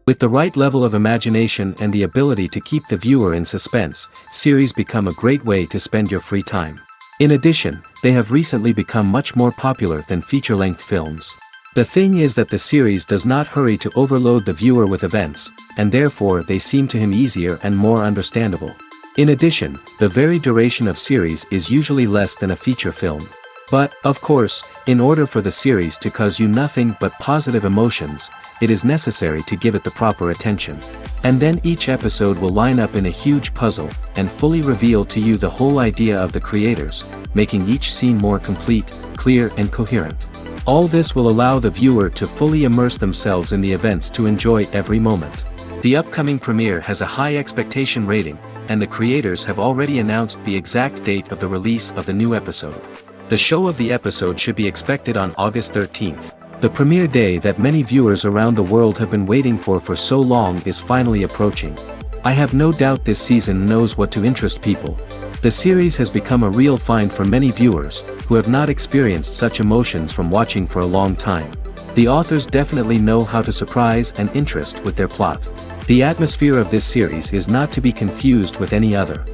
With the right level of imagination and the ability to keep the viewer in suspense, series become a great way to spend your free time. In addition, they have recently become much more popular than feature-length films. The thing is that the series does not hurry to overload the viewer with events, and therefore they seem to him easier and more understandable. In addition, the very duration of series is usually less than a feature film. But, of course, in order for the series to cause you nothing but positive emotions, it is necessary to give it the proper attention. And then each episode will line up in a huge puzzle, and fully reveal to you the whole idea of the creators, making each scene more complete, clear and coherent. All this will allow the viewer to fully immerse themselves in the events to enjoy every moment. The upcoming premiere has a high expectation rating, and the creators have already announced the exact date of the release of the new episode. The show of the episode should be expected on August 13th. The premiere day that many viewers around the world have been waiting for so long is finally approaching. I have no doubt this season knows what to interest people. The series has become a real find for many viewers, who have not experienced such emotions from watching for a long time. The authors definitely know how to surprise and interest with their plot. The atmosphere of this series is not to be confused with any other.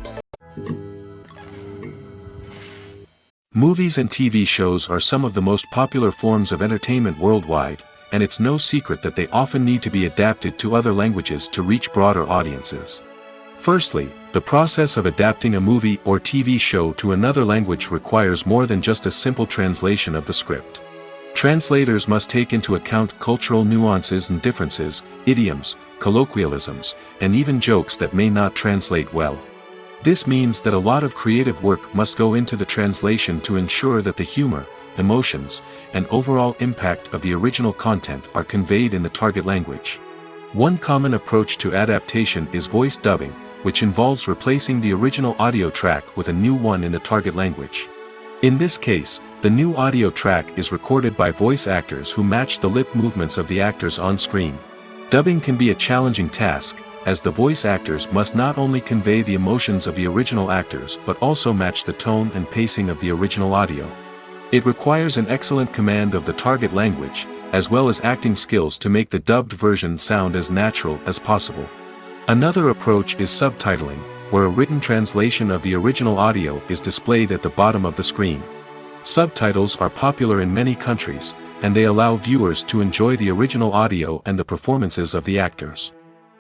Movies and TV shows are some of the most popular forms of entertainment worldwide, and it's no secret that they often need to be adapted to other languages to reach broader audiences. Firstly, the process of adapting a movie or TV show to another language requires more than just a simple translation of the script. Translators must take into account cultural nuances and differences, idioms, colloquialisms, and even jokes that may not translate well. This means that a lot of creative work must go into the translation to ensure that the humor, emotions, and overall impact of the original content are conveyed in the target language. One common approach to adaptation is voice dubbing, which involves replacing the original audio track with a new one in the target language. In this case, the new audio track is recorded by voice actors who match the lip movements of the actors on screen. Dubbing can be a challenging task, as the voice actors must not only convey the emotions of the original actors but also match the tone and pacing of the original audio. It requires an excellent command of the target language, as well as acting skills to make the dubbed version sound as natural as possible. Another approach is subtitling, where a written translation of the original audio is displayed at the bottom of the screen. Subtitles are popular in many countries, and they allow viewers to enjoy the original audio and the performances of the actors.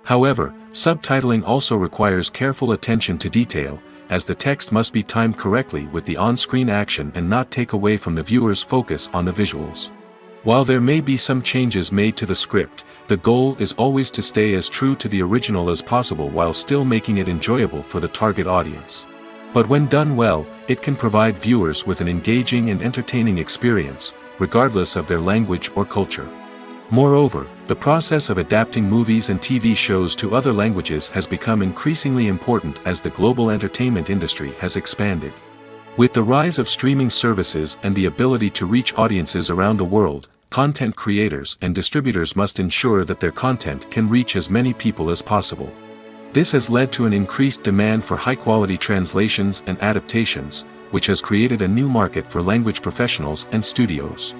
However, subtitling also requires careful attention to detail, as the text must be timed correctly with the on-screen action and not take away from the viewer's focus on the visuals. While there may be some changes made to the script, the goal is always to stay as true to the original as possible while still making it enjoyable for the target audience. But when done well, it can provide viewers with an engaging and entertaining experience, regardless of their language or culture. Moreover, the process of adapting movies and TV shows to other languages has become increasingly important as the global entertainment industry has expanded. With the rise of streaming services and the ability to reach audiences around the world, content creators and distributors must ensure that their content can reach as many people as possible. This has led to an increased demand for high-quality translations and adaptations, which has created a new market for language professionals and studios.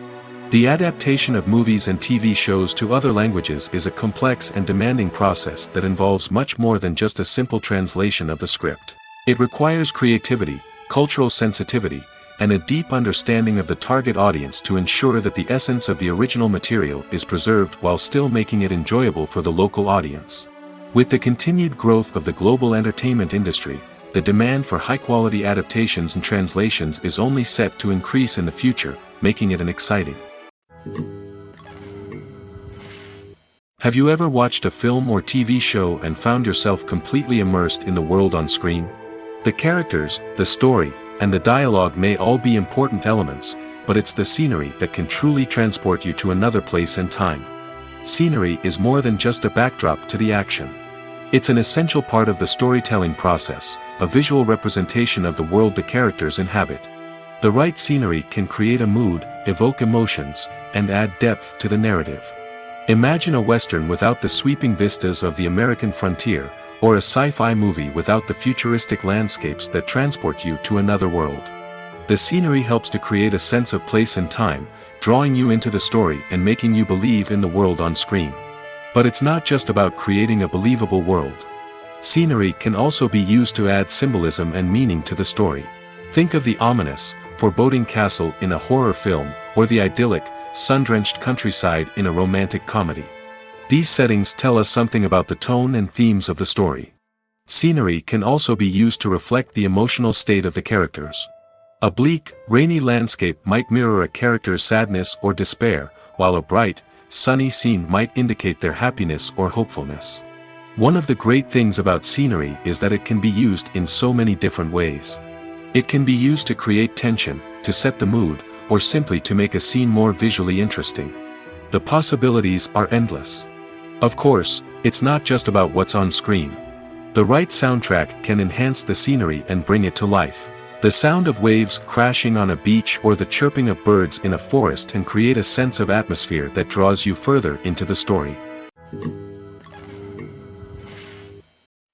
The adaptation of movies and TV shows to other languages is a complex and demanding process that involves much more than just a simple translation of the script. It requires creativity, cultural sensitivity, and a deep understanding of the target audience to ensure that the essence of the original material is preserved while still making it enjoyable for the local audience. With the continued growth of the global entertainment industry, the demand for high-quality adaptations and translations is only set to increase in the future, making it an exciting. Have you ever watched a film or TV show and found yourself completely immersed in the world on screen? The characters, the story, and the dialogue may all be important elements, but it's the scenery that can truly transport you to another place and time. Scenery is more than just a backdrop to the action. It's an essential part of the storytelling process, a visual representation of the world the characters inhabit. The right scenery can create a mood, evoke emotions, and add depth to the narrative. Imagine a Western without the sweeping vistas of the American frontier, or a sci-fi movie without the futuristic landscapes that transport you to another world. The scenery helps to create a sense of place and time, drawing you into the story and making you believe in the world on screen. But it's not just about creating a believable world. Scenery can also be used to add symbolism and meaning to the story. Think of the ominous, foreboding castle in a horror film, or the idyllic, sun-drenched countryside in a romantic comedy. These settings tell us something about the tone and themes of the story. Scenery can also be used to reflect the emotional state of the characters. A bleak, rainy landscape might mirror a character's sadness or despair, while a bright, sunny scene might indicate their happiness or hopefulness. One of the great things about scenery is that it can be used in so many different ways. It can be used to create tension, to set the mood, or simply to make a scene more visually interesting. The possibilities are endless. Of course, it's not just about what's on screen. The right soundtrack can enhance the scenery and bring it to life. The sound of waves crashing on a beach or the chirping of birds in a forest can create a sense of atmosphere that draws you further into the story.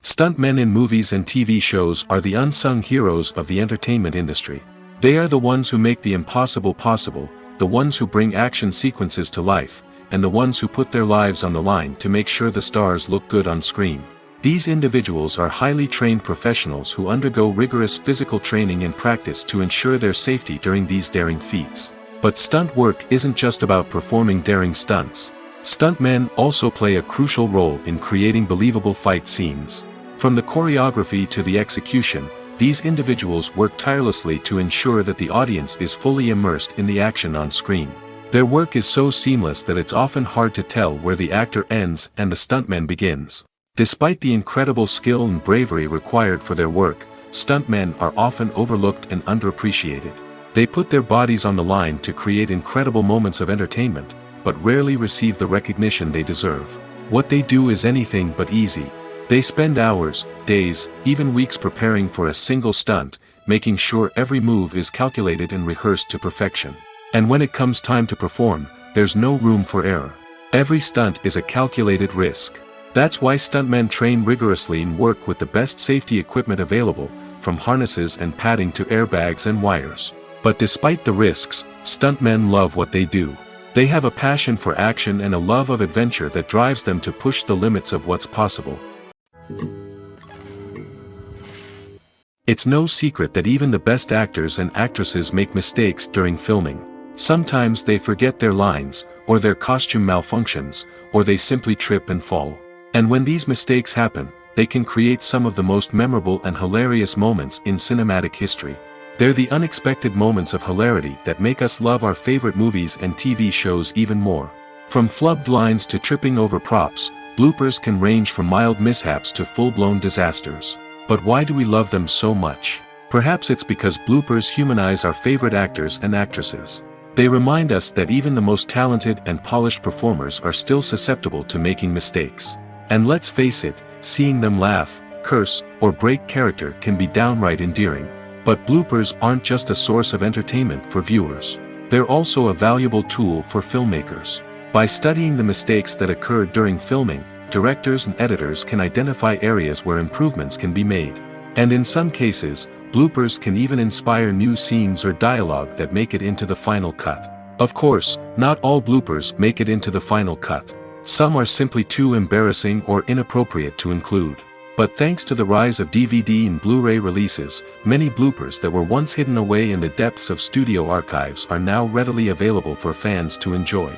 Stuntmen in movies and TV shows are the unsung heroes of the entertainment industry. They are the ones who make the impossible possible, the ones who bring action sequences to life, and the ones who put their lives on the line to make sure the stars look good on screen. These individuals are highly trained professionals who undergo rigorous physical training and practice to ensure their safety during these daring feats. But stunt work isn't just about performing daring stunts. Stuntmen also play a crucial role in creating believable fight scenes. From the choreography to the execution, these individuals work tirelessly to ensure that the audience is fully immersed in the action on screen. Their work is so seamless that it's often hard to tell where the actor ends and the stuntman begins. Despite the incredible skill and bravery required for their work, stuntmen are often overlooked and underappreciated. They put their bodies on the line to create incredible moments of entertainment, but rarely receive the recognition they deserve. What they do is anything but easy. They spend hours, days, even weeks preparing for a single stunt, making sure every move is calculated and rehearsed to perfection. And when it comes time to perform, there's no room for error. Every stunt is a calculated risk. That's why stuntmen train rigorously and work with the best safety equipment available, from harnesses and padding to airbags and wires. But despite the risks, stuntmen love what they do. They have a passion for action and a love of adventure that drives them to push the limits of what's possible. It's no secret that even the best actors and actresses make mistakes during filming. Sometimes they forget their lines, or their costume malfunctions, or they simply trip and fall. And when these mistakes happen, they can create some of the most memorable and hilarious moments in cinematic history. They're the unexpected moments of hilarity that make us love our favorite movies and TV shows even more. From flubbed lines to tripping over props, bloopers can range from mild mishaps to full-blown disasters. But why do we love them so much? Perhaps it's because bloopers humanize our favorite actors and actresses. They remind us that even the most talented and polished performers are still susceptible to making mistakes. And let's face it, seeing them laugh, curse, or break character can be downright endearing. But bloopers aren't just a source of entertainment for viewers. They're also a valuable tool for filmmakers. By studying the mistakes that occurred during filming, directors and editors can identify areas where improvements can be made. And in some cases, bloopers can even inspire new scenes or dialogue that make it into the final cut. Of course, not all bloopers make it into the final cut. Some are simply too embarrassing or inappropriate to include. But thanks to the rise of DVD and Blu-ray releases, many bloopers that were once hidden away in the depths of studio archives are now readily available for fans to enjoy.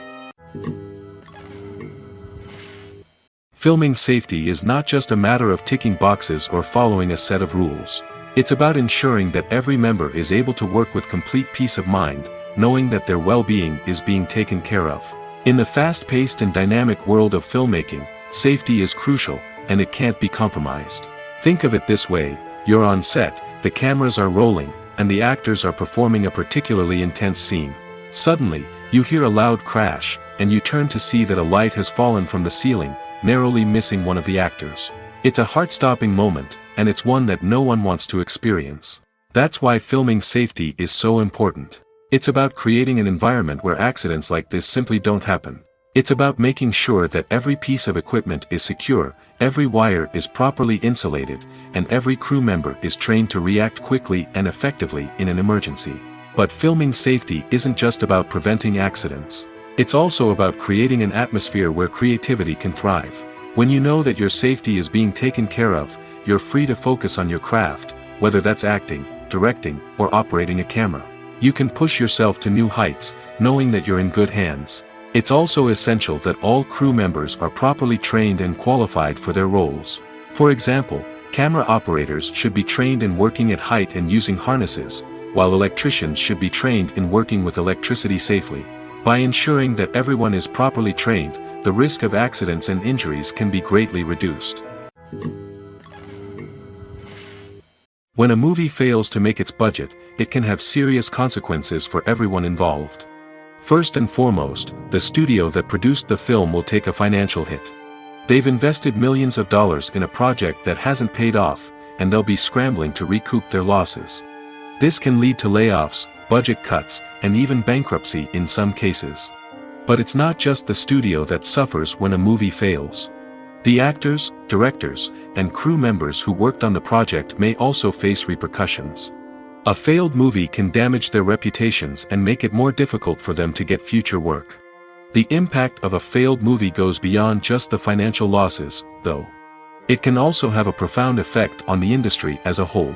Filming safety is not just a matter of ticking boxes or following a set of rules. It's about ensuring that every member is able to work with complete peace of mind, knowing that their well-being is being taken care of. In the fast-paced and dynamic world of filmmaking, safety is crucial, and it can't be compromised. Think of it this way: you're on set, the cameras are rolling, and the actors are performing a particularly intense scene. Suddenly, you hear a loud crash, and you turn to see that a light has fallen from the ceiling, narrowly missing one of the actors. It's a heart-stopping moment, and it's one that no one wants to experience. That's why filming safety is so important. It's about creating an environment where accidents like this simply don't happen. It's about making sure that every piece of equipment is secure, every wire is properly insulated, and every crew member is trained to react quickly and effectively in an emergency. But filming safety isn't just about preventing accidents. It's also about creating an atmosphere where creativity can thrive. When you know that your safety is being taken care of, you're free to focus on your craft, whether that's acting, directing, or operating a camera. You can push yourself to new heights, knowing that you're in good hands. It's also essential that all crew members are properly trained and qualified for their roles. For example, camera operators should be trained in working at height and using harnesses, while electricians should be trained in working with electricity safely. By ensuring that everyone is properly trained, the risk of accidents and injuries can be greatly reduced. When a movie fails to make its budget, it can have serious consequences for everyone involved. First and foremost, the studio that produced the film will take a financial hit. They've invested millions of dollars in a project that hasn't paid off, and they'll be scrambling to recoup their losses. This can lead to layoffs, budget cuts, and even bankruptcy in some cases. But it's not just the studio that suffers when a movie fails. The actors, directors, and crew members who worked on the project may also face repercussions. A failed movie can damage their reputations and make it more difficult for them to get future work. The impact of a failed movie goes beyond just the financial losses, though. It can also have a profound effect on the industry as a whole.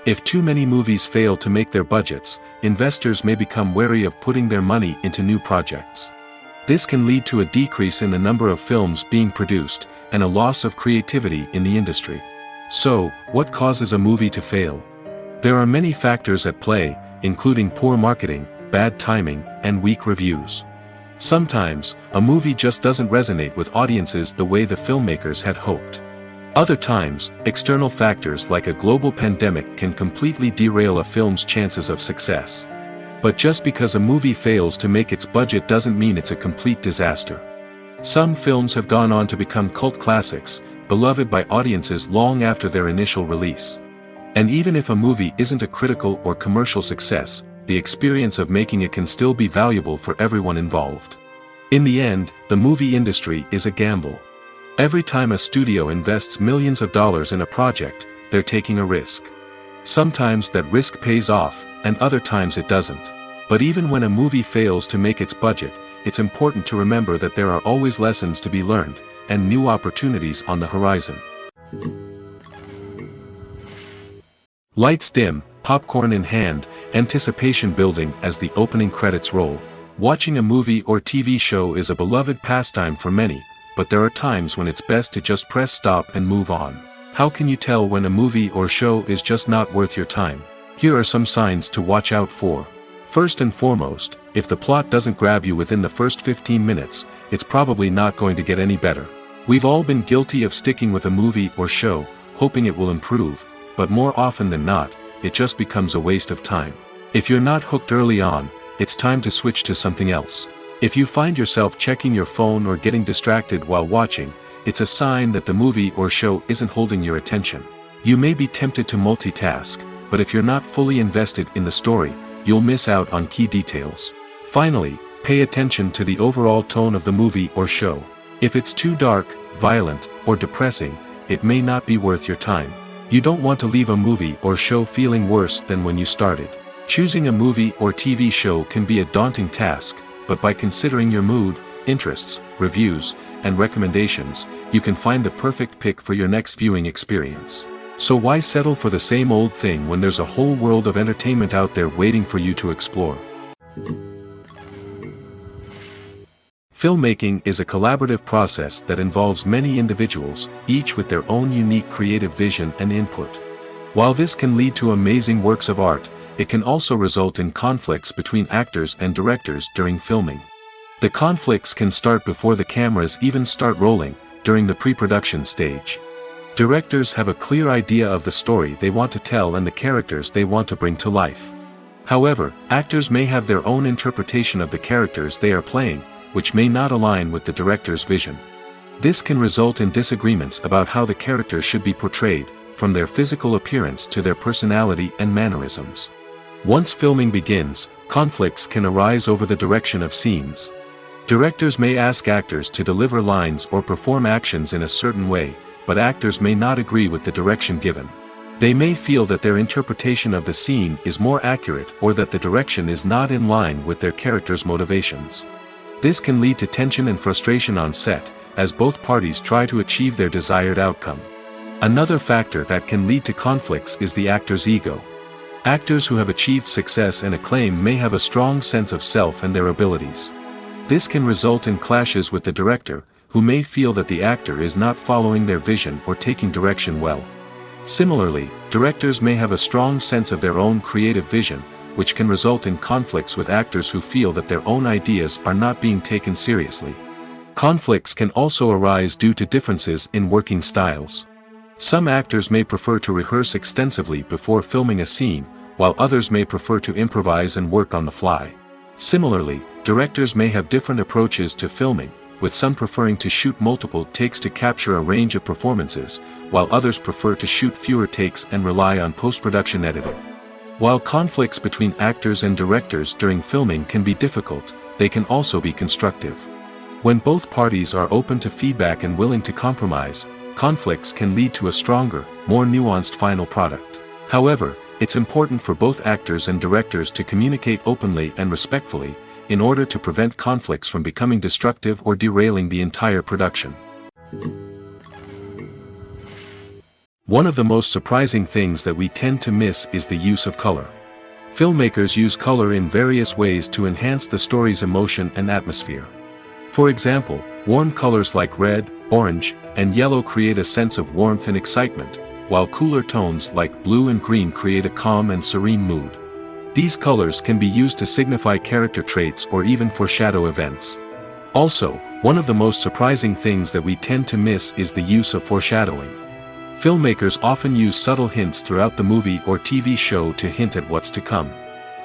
If too many movies fail to make their budgets, investors may become wary of putting their money into new projects. This can lead to a decrease in the number of films being produced, and a loss of creativity in the industry. So, what causes a movie to fail? There are many factors at play, including poor marketing, bad timing, and weak reviews. Sometimes, a movie just doesn't resonate with audiences the way the filmmakers had hoped. Other times, external factors like a global pandemic can completely derail a film's chances of success. But just because a movie fails to make its budget doesn't mean it's a complete disaster. Some films have gone on to become cult classics, beloved by audiences long after their initial release. And even if a movie isn't a critical or commercial success, the experience of making it can still be valuable for everyone involved. In the end, the movie industry is a gamble. Every time a studio invests millions of dollars in a project, they're taking a risk. Sometimes that risk pays off, and other times it doesn't. But even when a movie fails to make its budget, it's important to remember that there are always lessons to be learned, and new opportunities on the horizon. Lights dim, popcorn in hand, anticipation building as the opening credits roll. Watching a movie or TV show is a beloved pastime for many, but there are times when it's best to just press stop and move on. How can you tell when a movie or show is just not worth your time? Here are some signs to watch out for. First and foremost, if the plot doesn't grab you within the first 15 minutes, it's probably not going to get any better. We've all been guilty of sticking with a movie or show, hoping it will improve, but more often than not, it just becomes a waste of time. If you're not hooked early on, it's time to switch to something else. If you find yourself checking your phone or getting distracted while watching, it's a sign that the movie or show isn't holding your attention. You may be tempted to multitask, but if you're not fully invested in the story, you'll miss out on key details. Finally, pay attention to the overall tone of the movie or show. If it's too dark, violent, or depressing, it may not be worth your time. You don't want to leave a movie or show feeling worse than when you started. Choosing a movie or TV show can be a daunting task, but by considering your mood, interests, reviews, and recommendations, you can find the perfect pick for your next viewing experience. So why settle for the same old thing when there's a whole world of entertainment out there waiting for you to explore? Filmmaking is a collaborative process that involves many individuals, each with their own unique creative vision and input. While this can lead to amazing works of art, it can also result in conflicts between actors and directors during filming. The conflicts can start before the cameras even start rolling, during the pre-production stage. Directors have a clear idea of the story they want to tell and the characters they want to bring to life. However, actors may have their own interpretation of the characters they are playing, which may not align with the director's vision. This can result in disagreements about how the characters should be portrayed, from their physical appearance to their personality and mannerisms. Once filming begins, conflicts can arise over the direction of scenes. Directors may ask actors to deliver lines or perform actions in a certain way, but actors may not agree with the direction given. They may feel that their interpretation of the scene is more accurate or that the direction is not in line with their character's motivations. This can lead to tension and frustration on set, as both parties try to achieve their desired outcome. Another factor that can lead to conflicts is the actor's ego. Actors who have achieved success and acclaim may have a strong sense of self and their abilities. This can result in clashes with the director, who may feel that the actor is not following their vision or taking direction well. Similarly, directors may have a strong sense of their own creative vision, which can result in conflicts with actors who feel that their own ideas are not being taken seriously. Conflicts can also arise due to differences in working styles. Some actors may prefer to rehearse extensively before filming a scene, while others may prefer to improvise and work on the fly. Similarly, directors may have different approaches to filming, with some preferring to shoot multiple takes to capture a range of performances, while others prefer to shoot fewer takes and rely on post-production editing. While conflicts between actors and directors during filming can be difficult, they can also be constructive. When both parties are open to feedback and willing to compromise, conflicts can lead to a stronger, more nuanced final product. However, it's important for both actors and directors to communicate openly and respectfully, in order to prevent conflicts from becoming destructive or derailing the entire production. One of the most surprising things that we tend to miss is the use of color. Filmmakers use color in various ways to enhance the story's emotion and atmosphere. For example, warm colors like red, orange, and yellow create a sense of warmth and excitement, while cooler tones like blue and green create a calm and serene mood. These colors can be used to signify character traits or even foreshadow events. Also, one of the most surprising things that we tend to miss is the use of foreshadowing. Filmmakers often use subtle hints throughout the movie or TV show to hint at what's to come.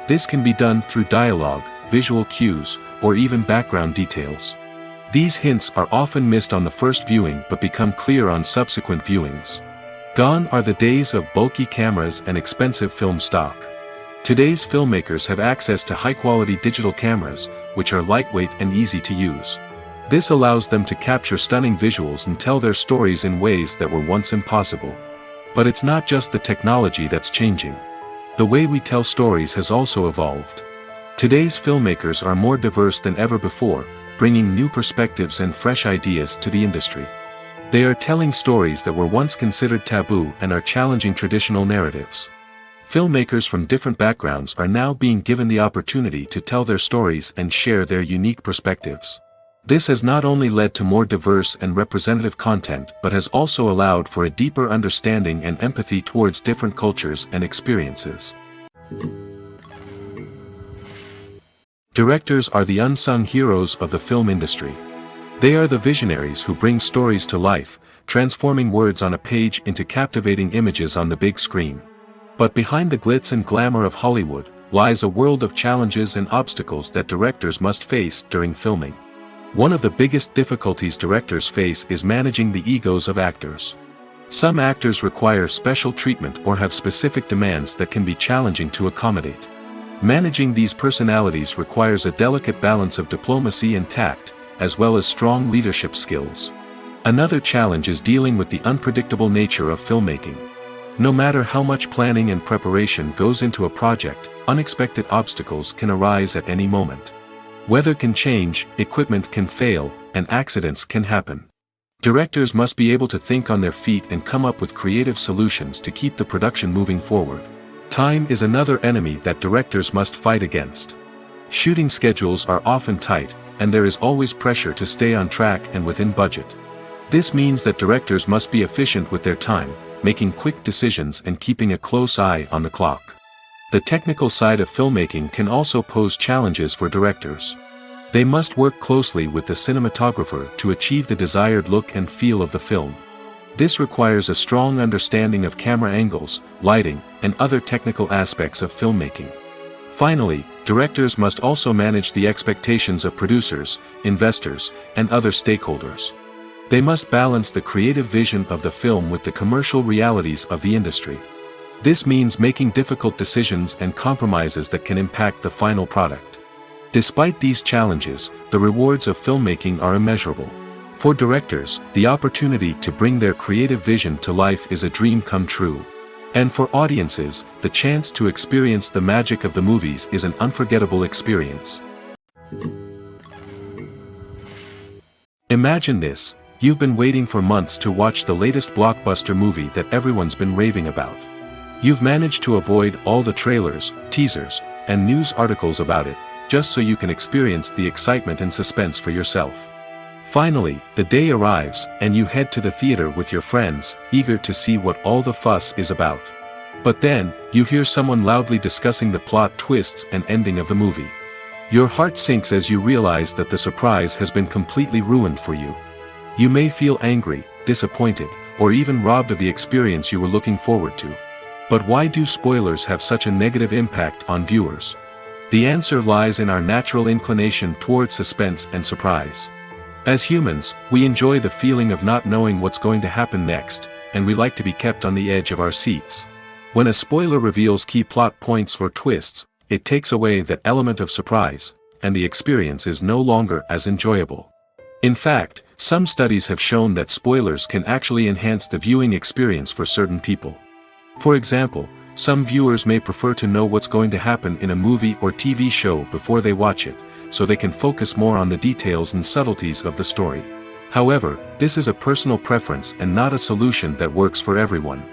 This can be done through dialogue, visual cues, or even background details. These hints are often missed on the first viewing but become clear on subsequent viewings. Gone are the days of bulky cameras and expensive film stock. Today's filmmakers have access to high-quality digital cameras, which are lightweight and easy to use. This allows them to capture stunning visuals and tell their stories in ways that were once impossible. But it's not just the technology that's changing. The way we tell stories has also evolved. Today's filmmakers are more diverse than ever before, bringing new perspectives and fresh ideas to the industry. They are telling stories that were once considered taboo and are challenging traditional narratives. Filmmakers from different backgrounds are now being given the opportunity to tell their stories and share their unique perspectives. This has not only led to more diverse and representative content but has also allowed for a deeper understanding and empathy towards different cultures and experiences. Directors are the unsung heroes of the film industry. They are the visionaries who bring stories to life, transforming words on a page into captivating images on the big screen. But behind the glitz and glamour of Hollywood lies a world of challenges and obstacles that directors must face during filming. One of the biggest difficulties directors face is managing the egos of actors. Some actors require special treatment or have specific demands that can be challenging to accommodate. Managing these personalities requires a delicate balance of diplomacy and tact, as well as strong leadership skills. Another challenge is dealing with the unpredictable nature of filmmaking. No matter how much planning and preparation goes into a project, unexpected obstacles can arise at any moment. Weather can change, equipment can fail, and accidents can happen. Directors must be able to think on their feet and come up with creative solutions to keep the production moving forward. Time is another enemy that directors must fight against. Shooting schedules are often tight, and there is always pressure to stay on track and within budget. This means that directors must be efficient with their time, making quick decisions and keeping a close eye on the clock. The technical side of filmmaking can also pose challenges for directors. They must work closely with the cinematographer to achieve the desired look and feel of the film. This requires a strong understanding of camera angles, lighting, and other technical aspects of filmmaking. Finally, directors must also manage the expectations of producers, investors, and other stakeholders. They must balance the creative vision of the film with the commercial realities of the industry. This means making difficult decisions and compromises that can impact the final product. Despite these challenges, the rewards of filmmaking are immeasurable. For directors, the opportunity to bring their creative vision to life is a dream come true. And for audiences, the chance to experience the magic of the movies is an unforgettable experience. Imagine this, you've been waiting for months to watch the latest blockbuster movie that everyone's been raving about. You've managed to avoid all the trailers, teasers, and news articles about it, just so you can experience the excitement and suspense for yourself. Finally, the day arrives, and you head to the theater with your friends, eager to see what all the fuss is about. But then, you hear someone loudly discussing the plot twists and ending of the movie. Your heart sinks as you realize that the surprise has been completely ruined for you. You may feel angry, disappointed, or even robbed of the experience you were looking forward to. But why do spoilers have such a negative impact on viewers? The answer lies in our natural inclination toward suspense and surprise. As humans, we enjoy the feeling of not knowing what's going to happen next, and we like to be kept on the edge of our seats. When a spoiler reveals key plot points or twists, it takes away that element of surprise, and the experience is no longer as enjoyable. In fact, some studies have shown that spoilers can actually enhance the viewing experience for certain people. For example, some viewers may prefer to know what's going to happen in a movie or TV show before they watch it, so they can focus more on the details and subtleties of the story. However, this is a personal preference and not a solution that works for everyone.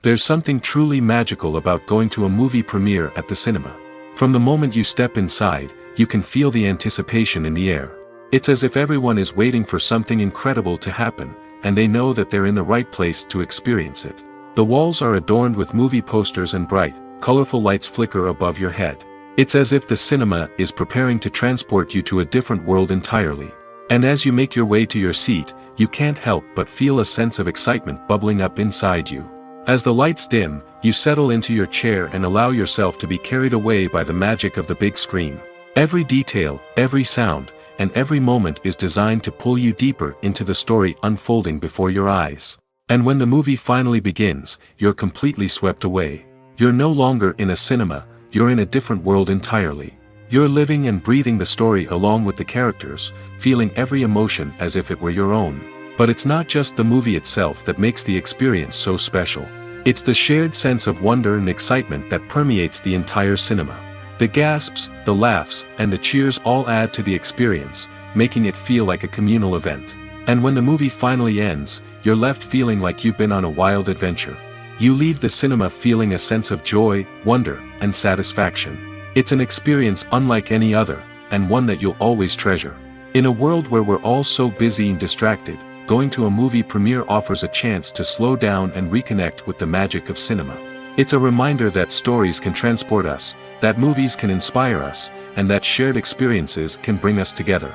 There's something truly magical about going to a movie premiere at the cinema. From the moment you step inside, you can feel the anticipation in the air. It's as if everyone is waiting for something incredible to happen, and they know that they're in the right place to experience it. The walls are adorned with movie posters and bright, colorful lights flicker above your head. It's as if the cinema is preparing to transport you to a different world entirely. And as you make your way to your seat, you can't help but feel a sense of excitement bubbling up inside you. As the lights dim, you settle into your chair and allow yourself to be carried away by the magic of the big screen. Every detail, every sound, and every moment is designed to pull you deeper into the story unfolding before your eyes. And when the movie finally begins, you're completely swept away. You're no longer in a cinema, you're in a different world entirely. You're living and breathing the story along with the characters, feeling every emotion as if it were your own. But it's not just the movie itself that makes the experience so special. It's the shared sense of wonder and excitement that permeates the entire cinema. The gasps, the laughs, and the cheers all add to the experience, making it feel like a communal event. And when the movie finally ends, you're left feeling like you've been on a wild adventure. You leave the cinema feeling a sense of joy, wonder, and satisfaction. It's an experience unlike any other, and one that you'll always treasure. In a world where we're all so busy and distracted, going to a movie premiere offers a chance to slow down and reconnect with the magic of cinema. It's a reminder that stories can transport us, that movies can inspire us, and that shared experiences can bring us together.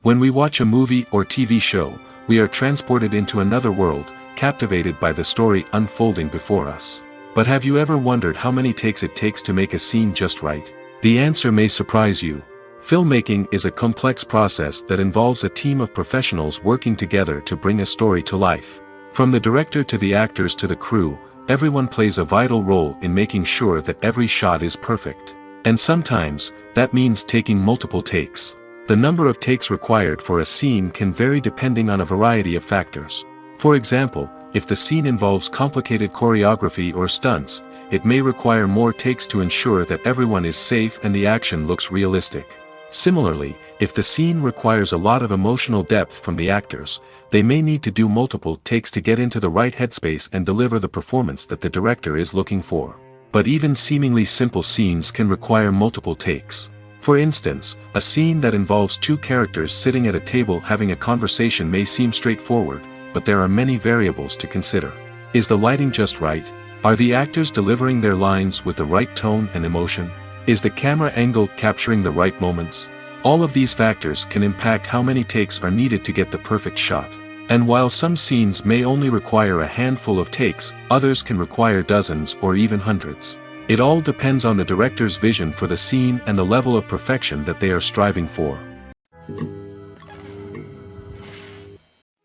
When we watch a movie or TV show, we are transported into another world, captivated by the story unfolding before us. But have you ever wondered how many takes it takes to make a scene just right? The answer may surprise you. Filmmaking is a complex process that involves a team of professionals working together to bring a story to life. From the director to the actors to the crew, everyone plays a vital role in making sure that every shot is perfect. And sometimes, that means taking multiple takes. The number of takes required for a scene can vary depending on a variety of factors. For example, if the scene involves complicated choreography or stunts, it may require more takes to ensure that everyone is safe and the action looks realistic. Similarly, if the scene requires a lot of emotional depth from the actors, they may need to do multiple takes to get into the right headspace and deliver the performance that the director is looking for. But even seemingly simple scenes can require multiple takes. For instance, a scene that involves two characters sitting at a table having a conversation may seem straightforward, but there are many variables to consider. Is the lighting just right? Are the actors delivering their lines with the right tone and emotion? Is the camera angle capturing the right moments? All of these factors can impact how many takes are needed to get the perfect shot. And while some scenes may only require a handful of takes, others can require dozens or even hundreds. It all depends on the director's vision for the scene and the level of perfection that they are striving for.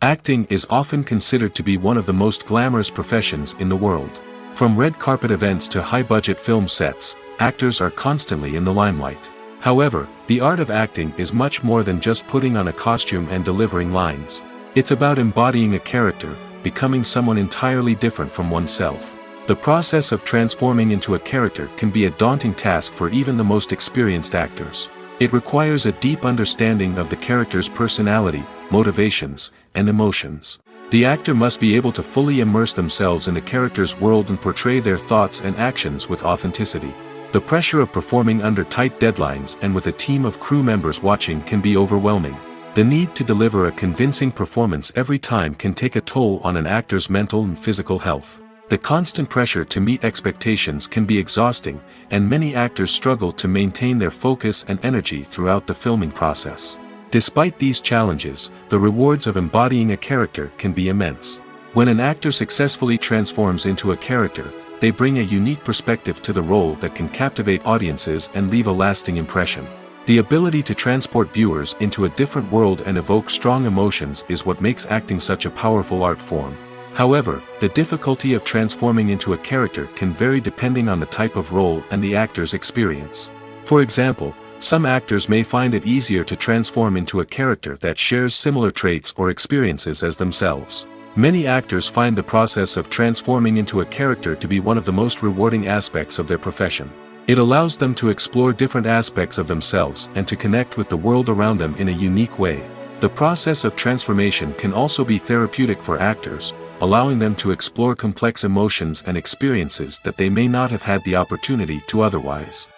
Acting is often considered to be one of the most glamorous professions in the world. From red carpet events to high-budget film sets, actors are constantly in the limelight. However, the art of acting is much more than just putting on a costume and delivering lines. It's about embodying a character, becoming someone entirely different from oneself. The process of transforming into a character can be a daunting task for even the most experienced actors. It requires a deep understanding of the character's personality, motivations, and emotions. The actor must be able to fully immerse themselves in the character's world and portray their thoughts and actions with authenticity. The pressure of performing under tight deadlines and with a team of crew members watching can be overwhelming. The need to deliver a convincing performance every time can take a toll on an actor's mental and physical health. The constant pressure to meet expectations can be exhausting, and many actors struggle to maintain their focus and energy throughout the filming process. Despite these challenges, the rewards of embodying a character can be immense. When an actor successfully transforms into a character, they bring a unique perspective to the role that can captivate audiences and leave a lasting impression. The ability to transport viewers into a different world and evoke strong emotions is what makes acting such a powerful art form. However, the difficulty of transforming into a character can vary depending on the type of role and the actor's experience. For example, some actors may find it easier to transform into a character that shares similar traits or experiences as themselves. Many actors find the process of transforming into a character to be one of the most rewarding aspects of their profession. It allows them to explore different aspects of themselves and to connect with the world around them in a unique way. The process of transformation can also be therapeutic for actors, allowing them to explore complex emotions and experiences that they may not have had the opportunity to otherwise.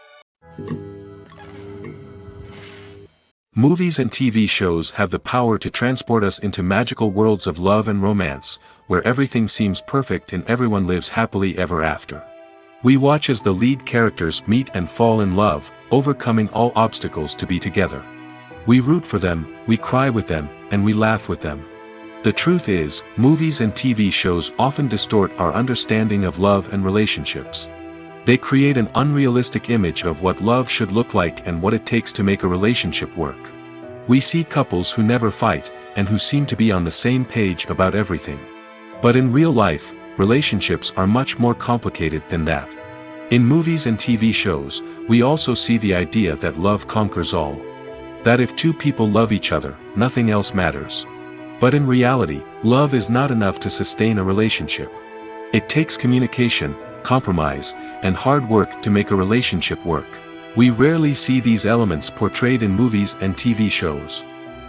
Movies and TV shows have the power to transport us into magical worlds of love and romance, where everything seems perfect and everyone lives happily ever after. We watch as the lead characters meet and fall in love, overcoming all obstacles to be together. We root for them, we cry with them, and we laugh with them. The truth is, movies and TV shows often distort our understanding of love and relationships. They create an unrealistic image of what love should look like and what it takes to make a relationship work. We see couples who never fight, and who seem to be on the same page about everything. But in real life, relationships are much more complicated than that. In movies and TV shows, we also see the idea that love conquers all. That if two people love each other, nothing else matters. But in reality, love is not enough to sustain a relationship. It takes communication, compromise, and hard work to make a relationship work. We rarely see these elements portrayed in movies and TV shows.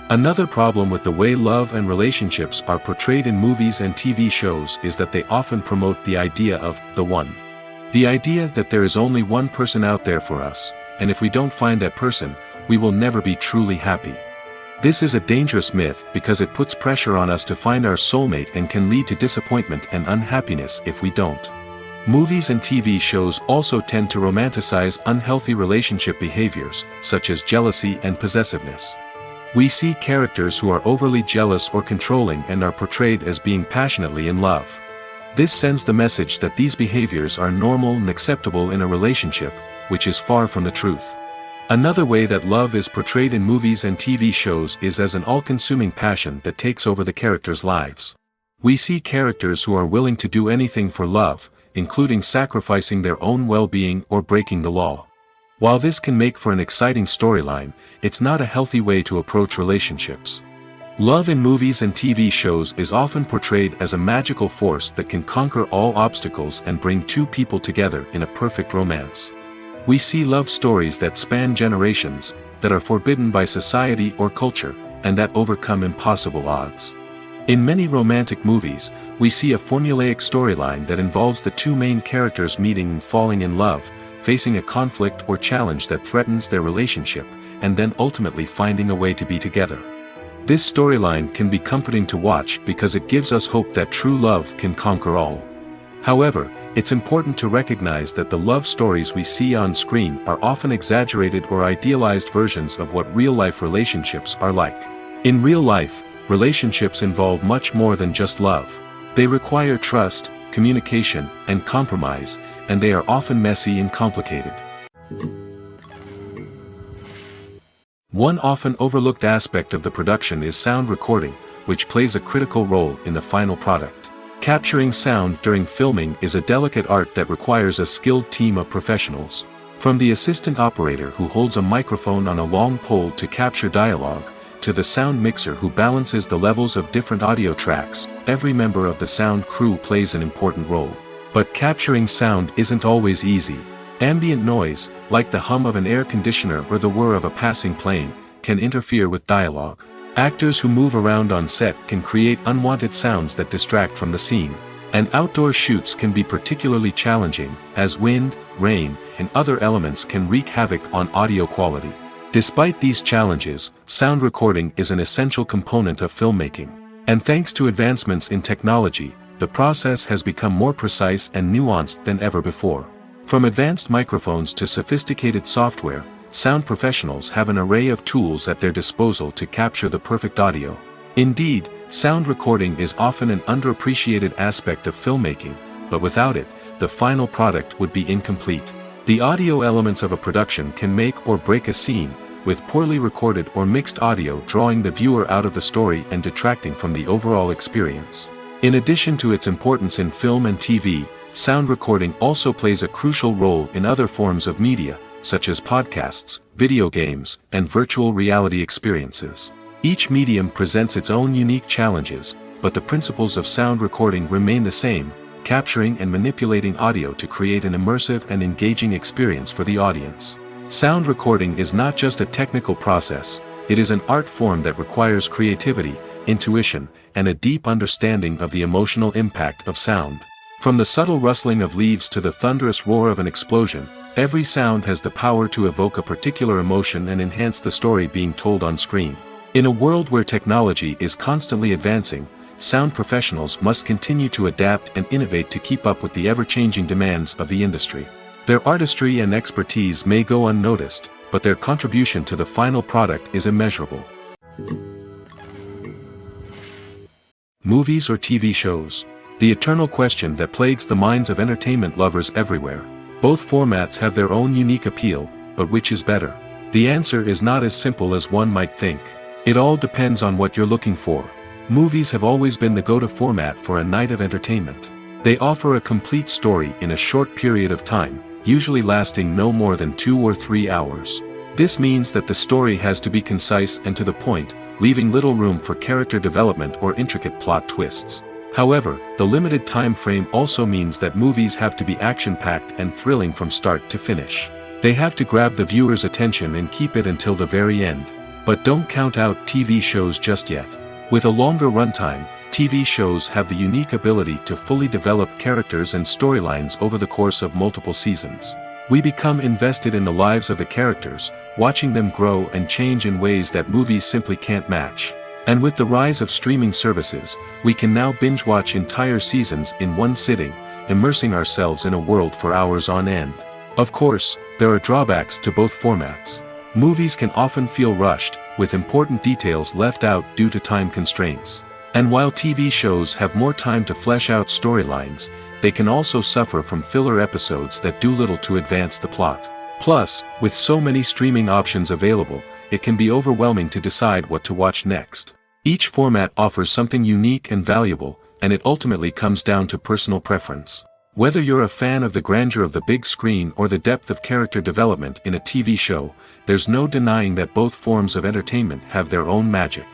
Another problem with the way love and relationships are portrayed in movies and TV shows is that they often promote the idea of the one. The idea that there is only one person out there for us, and if we don't find that person, we will never be truly happy. This is a dangerous myth because it puts pressure on us to find our soulmate and can lead to disappointment and unhappiness if we don't. Movies and TV shows also tend to romanticize unhealthy relationship behaviors, such as jealousy and possessiveness. We see characters who are overly jealous or controlling and are portrayed as being passionately in love. This sends the message that these behaviors are normal and acceptable in a relationship, which is far from the truth. Another way that love is portrayed in movies and TV shows is as an all-consuming passion that takes over the characters' lives. We see characters who are willing to do anything for love, including sacrificing their own well-being or breaking the law. While this can make for an exciting storyline, it's not a healthy way to approach relationships. Love in movies and TV shows is often portrayed as a magical force that can conquer all obstacles and bring two people together in a perfect romance. We see love stories that span generations, that are forbidden by society or culture, and that overcome impossible odds. In many romantic movies, we see a formulaic storyline that involves the two main characters meeting and falling in love, facing a conflict or challenge that threatens their relationship, and then ultimately finding a way to be together. This storyline can be comforting to watch because it gives us hope that true love can conquer all. However, it's important to recognize that the love stories we see on screen are often exaggerated or idealized versions of what real-life relationships are like. In real life, relationships involve much more than just love. They require trust, communication, and compromise, and they are often messy and complicated. One often overlooked aspect of the production is sound recording, which plays a critical role in the final product. Capturing sound during filming is a delicate art that requires a skilled team of professionals. From the assistant operator who holds a microphone on a long pole to capture dialogue, to the sound mixer who balances the levels of different audio tracks, every member of the sound crew plays an important role. But capturing sound isn't always easy. Ambient noise, like the hum of an air conditioner or the whir of a passing plane, can interfere with dialogue. Actors who move around on set can create unwanted sounds that distract from the scene. And outdoor shoots can be particularly challenging, as wind, rain, and other elements can wreak havoc on audio quality. Despite these challenges, sound recording is an essential component of filmmaking. And thanks to advancements in technology, the process has become more precise and nuanced than ever before. From advanced microphones to sophisticated software, sound professionals have an array of tools at their disposal to capture the perfect audio. Indeed, sound recording is often an underappreciated aspect of filmmaking, but without it, the final product would be incomplete. The audio elements of a production can make or break a scene, with poorly recorded or mixed audio drawing the viewer out of the story and detracting from the overall experience. In addition to its importance in film and TV, sound recording also plays a crucial role in other forms of media, such as podcasts, video games, and virtual reality experiences. Each medium presents its own unique challenges, but the principles of sound recording remain the same, capturing and manipulating audio to create an immersive and engaging experience for the audience. Sound recording is not just a technical process, it is an art form that requires creativity, intuition, and a deep understanding of the emotional impact of sound. From the subtle rustling of leaves to the thunderous roar of an explosion, every sound has the power to evoke a particular emotion and enhance the story being told on screen. In a world where technology is constantly advancing, sound professionals must continue to adapt and innovate to keep up with the ever-changing demands of the industry. Their artistry and expertise may go unnoticed, but their contribution to the final product is immeasurable. Movies or TV shows? The eternal question that plagues the minds of entertainment lovers everywhere. Both formats have their own unique appeal, but which is better? The answer is not as simple as one might think. It all depends on what you're looking for. Movies have always been the go-to format for a night of entertainment. They offer a complete story in a short period of time, usually lasting no more than 2 or 3 hours. This means that the story has to be concise and to the point, leaving little room for character development or intricate plot twists. However, the limited time frame also means that movies have to be action-packed and thrilling from start to finish. They have to grab the viewer's attention and keep it until the very end. But don't count out TV shows just yet. With a longer runtime, TV shows have the unique ability to fully develop characters and storylines over the course of multiple seasons. We become invested in the lives of the characters, watching them grow and change in ways that movies simply can't match. And with the rise of streaming services, we can now binge-watch entire seasons in one sitting, immersing ourselves in a world for hours on end. Of course, there are drawbacks to both formats. Movies can often feel rushed, with important details left out due to time constraints. And while TV shows have more time to flesh out storylines, they can also suffer from filler episodes that do little to advance the plot. Plus, with so many streaming options available, it can be overwhelming to decide what to watch next. Each format offers something unique and valuable, and it ultimately comes down to personal preference. Whether you're a fan of the grandeur of the big screen or the depth of character development in a TV show, there's no denying that both forms of entertainment have their own magic.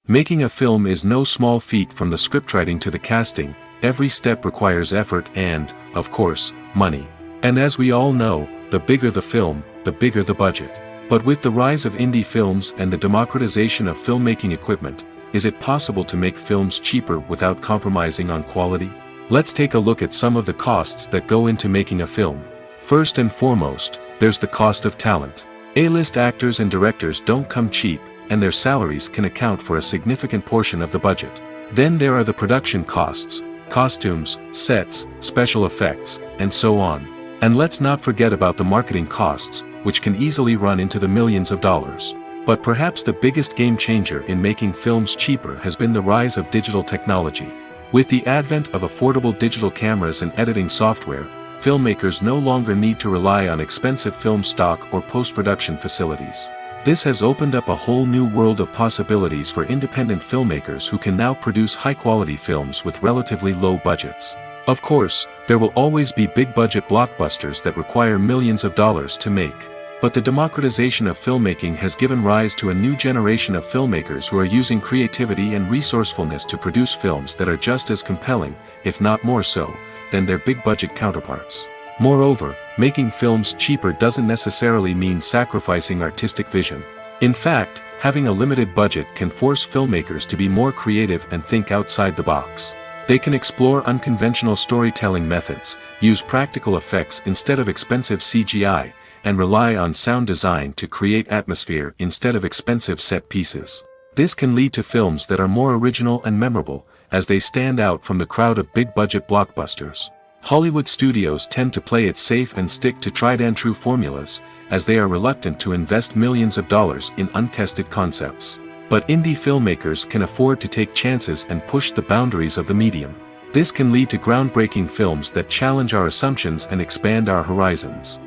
Making a film is no small feat. From the scriptwriting to the casting, every step requires effort and, of course, money. And as we all know, the bigger the film, the bigger the budget. But with the rise of indie films and the democratization of filmmaking equipment, is it possible to make films cheaper without compromising on quality? Let's take a look at some of the costs that go into making a film. First and foremost, there's the cost of talent. A-list actors and directors don't come cheap, and their salaries can account for a significant portion of the budget. Then there are the production costs, costumes, sets, special effects, and so on. And let's not forget about the marketing costs, which can easily run into the millions of dollars. But perhaps the biggest game changer in making films cheaper has been the rise of digital technology. With the advent of affordable digital cameras and editing software, filmmakers no longer need to rely on expensive film stock or post-production facilities. This has opened up a whole new world of possibilities for independent filmmakers who can now produce high-quality films with relatively low budgets. Of course, there will always be big-budget blockbusters that require millions of dollars to make. But the democratization of filmmaking has given rise to a new generation of filmmakers who are using creativity and resourcefulness to produce films that are just as compelling, if not more so, than their big-budget counterparts. Moreover, making films cheaper doesn't necessarily mean sacrificing artistic vision. In fact, having a limited budget can force filmmakers to be more creative and think outside the box. They can explore unconventional storytelling methods, use practical effects instead of expensive CGI, and rely on sound design to create atmosphere instead of expensive set pieces. This can lead to films that are more original and memorable, as they stand out from the crowd of big-budget blockbusters. Hollywood studios tend to play it safe and stick to tried-and-true formulas, as they are reluctant to invest millions of dollars in untested concepts. But indie filmmakers can afford to take chances and push the boundaries of the medium. This can lead to groundbreaking films that challenge our assumptions and expand our horizons.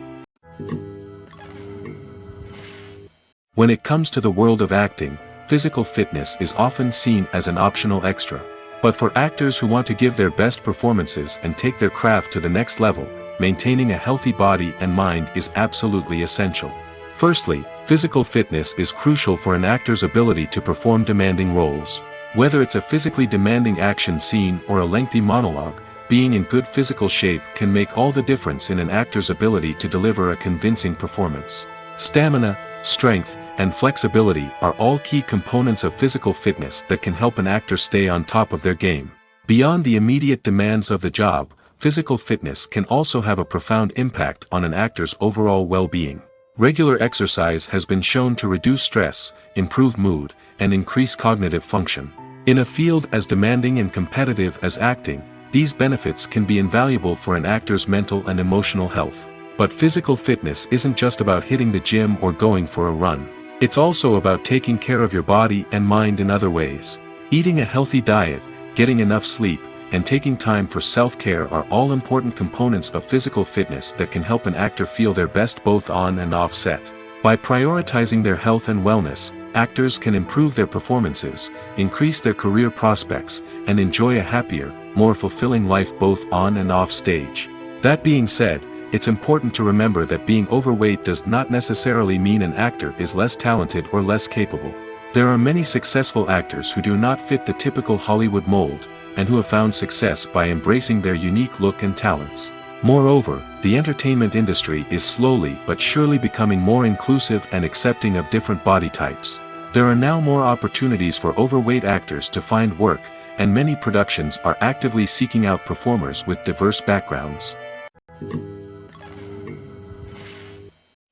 When it comes to the world of acting, physical fitness is often seen as an optional extra. But for actors who want to give their best performances and take their craft to the next level, maintaining a healthy body and mind is absolutely essential. Firstly, physical fitness is crucial for an actor's ability to perform demanding roles. Whether it's a physically demanding action scene or a lengthy monologue, being in good physical shape can make all the difference in an actor's ability to deliver a convincing performance. Stamina, strength, and flexibility are all key components of physical fitness that can help an actor stay on top of their game. Beyond the immediate demands of the job, physical fitness can also have a profound impact on an actor's overall well-being. Regular exercise has been shown to reduce stress, improve mood, and increase cognitive function. In a field as demanding and competitive as acting, these benefits can be invaluable for an actor's mental and emotional health. But physical fitness isn't just about hitting the gym or going for a run. It's also about taking care of your body and mind in other ways. Eating a healthy diet, getting enough sleep, and taking time for self-care are all important components of physical fitness that can help an actor feel their best both on and off set. By prioritizing their health and wellness, actors can improve their performances, increase their career prospects, and enjoy a happier, more fulfilling life both on and off stage. That being said, it's important to remember that being overweight does not necessarily mean an actor is less talented or less capable. There are many successful actors who do not fit the typical Hollywood mold, and who have found success by embracing their unique look and talents. Moreover, the entertainment industry is slowly but surely becoming more inclusive and accepting of different body types. There are now more opportunities for overweight actors to find work, and many productions are actively seeking out performers with diverse backgrounds.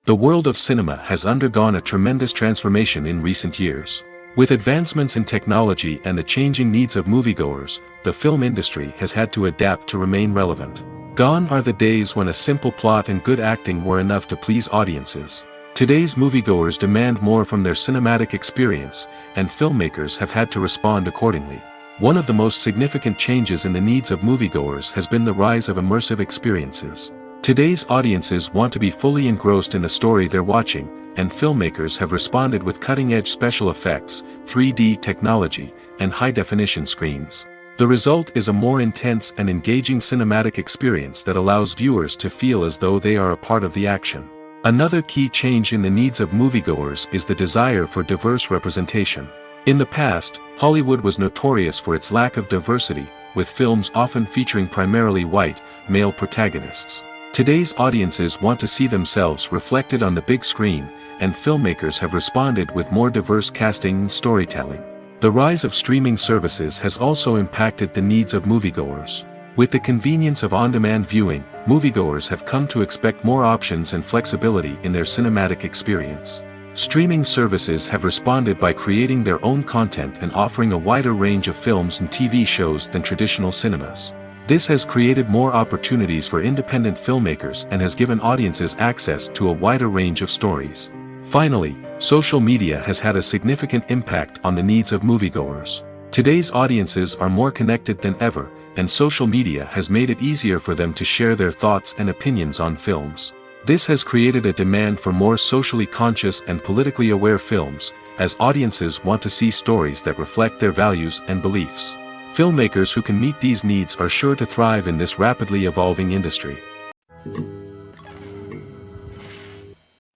The world of cinema has undergone a tremendous transformation in recent years. With advancements in technology and the changing needs of moviegoers, the film industry has had to adapt to remain relevant. Gone are the days when a simple plot and good acting were enough to please audiences. Today's moviegoers demand more from their cinematic experience, and filmmakers have had to respond accordingly. One of the most significant changes in the needs of moviegoers has been the rise of immersive experiences. Today's audiences want to be fully engrossed in the story they're watching, and filmmakers have responded with cutting-edge special effects, 3D technology, and high-definition screens. The result is a more intense and engaging cinematic experience that allows viewers to feel as though they are a part of the action. Another key change in the needs of moviegoers is the desire for diverse representation. In the past, Hollywood was notorious for its lack of diversity, with films often featuring primarily white, male protagonists. Today's audiences want to see themselves reflected on the big screen, and filmmakers have responded with more diverse casting and storytelling. The rise of streaming services has also impacted the needs of moviegoers. With the convenience of on-demand viewing, moviegoers have come to expect more options and flexibility in their cinematic experience. Streaming services have responded by creating their own content and offering a wider range of films and TV shows than traditional cinemas. This has created more opportunities for independent filmmakers and has given audiences access to a wider range of stories. Finally, social media has had a significant impact on the needs of moviegoers. Today's audiences are more connected than ever, and social media has made it easier for them to share their thoughts and opinions on films. This has created a demand for more socially conscious and politically aware films, as audiences want to see stories that reflect their values and beliefs. Filmmakers who can meet these needs are sure to thrive in this rapidly evolving industry.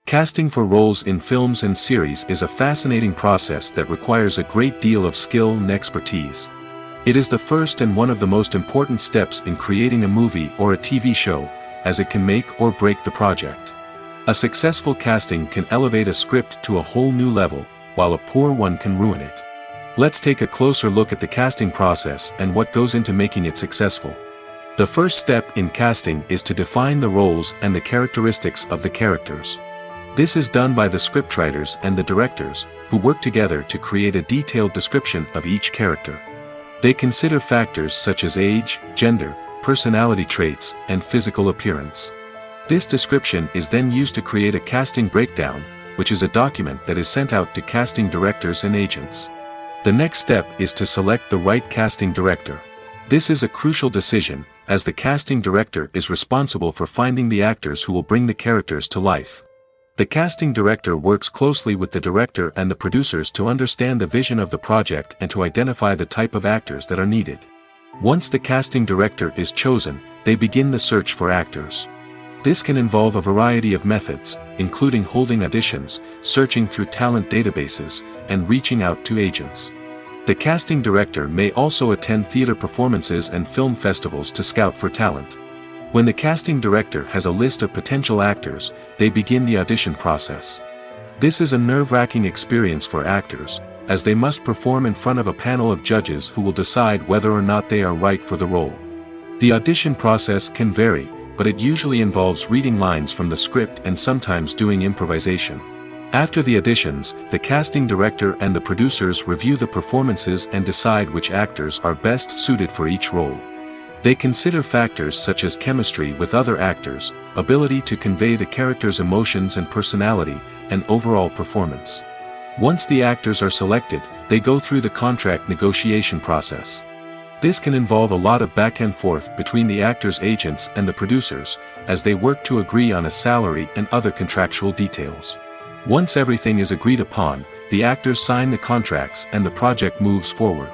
Casting for roles in films and series is a fascinating process that requires a great deal of skill and expertise. It is the first and one of the most important steps in creating a movie or a TV show, as it can make or break the project. A successful casting can elevate a script to a whole new level, while a poor one can ruin it. Let's take a closer look at the casting process and what goes into making it successful. The first step in casting is to define the roles and the characteristics of the characters. This is done by the scriptwriters and the directors, who work together to create a detailed description of each character. They consider factors such as age, gender, personality traits, and physical appearance. This description is then used to create a casting breakdown, which is a document that is sent out to casting directors and agents. The next step is to select the right casting director. This is a crucial decision, as the casting director is responsible for finding the actors who will bring the characters to life. The casting director works closely with the director and the producers to understand the vision of the project and to identify the type of actors that are needed. Once the casting director is chosen, they begin the search for actors. This can involve a variety of methods, including holding auditions, searching through talent databases, and reaching out to agents. The casting director may also attend theater performances and film festivals to scout for talent. When the casting director has a list of potential actors, they begin the audition process. This is a nerve-wracking experience for actors, as they must perform in front of a panel of judges who will decide whether or not they are right for the role. The audition process can vary, but it usually involves reading lines from the script and sometimes doing improvisation. After the auditions, the casting director and the producers review the performances and decide which actors are best suited for each role. They consider factors such as chemistry with other actors, ability to convey the character's emotions and personality, and overall performance. Once the actors are selected, they go through the contract negotiation process. This can involve a lot of back and forth between the actors' agents and the producers, as they work to agree on a salary and other contractual details. Once everything is agreed upon, the actors sign the contracts and the project moves forward.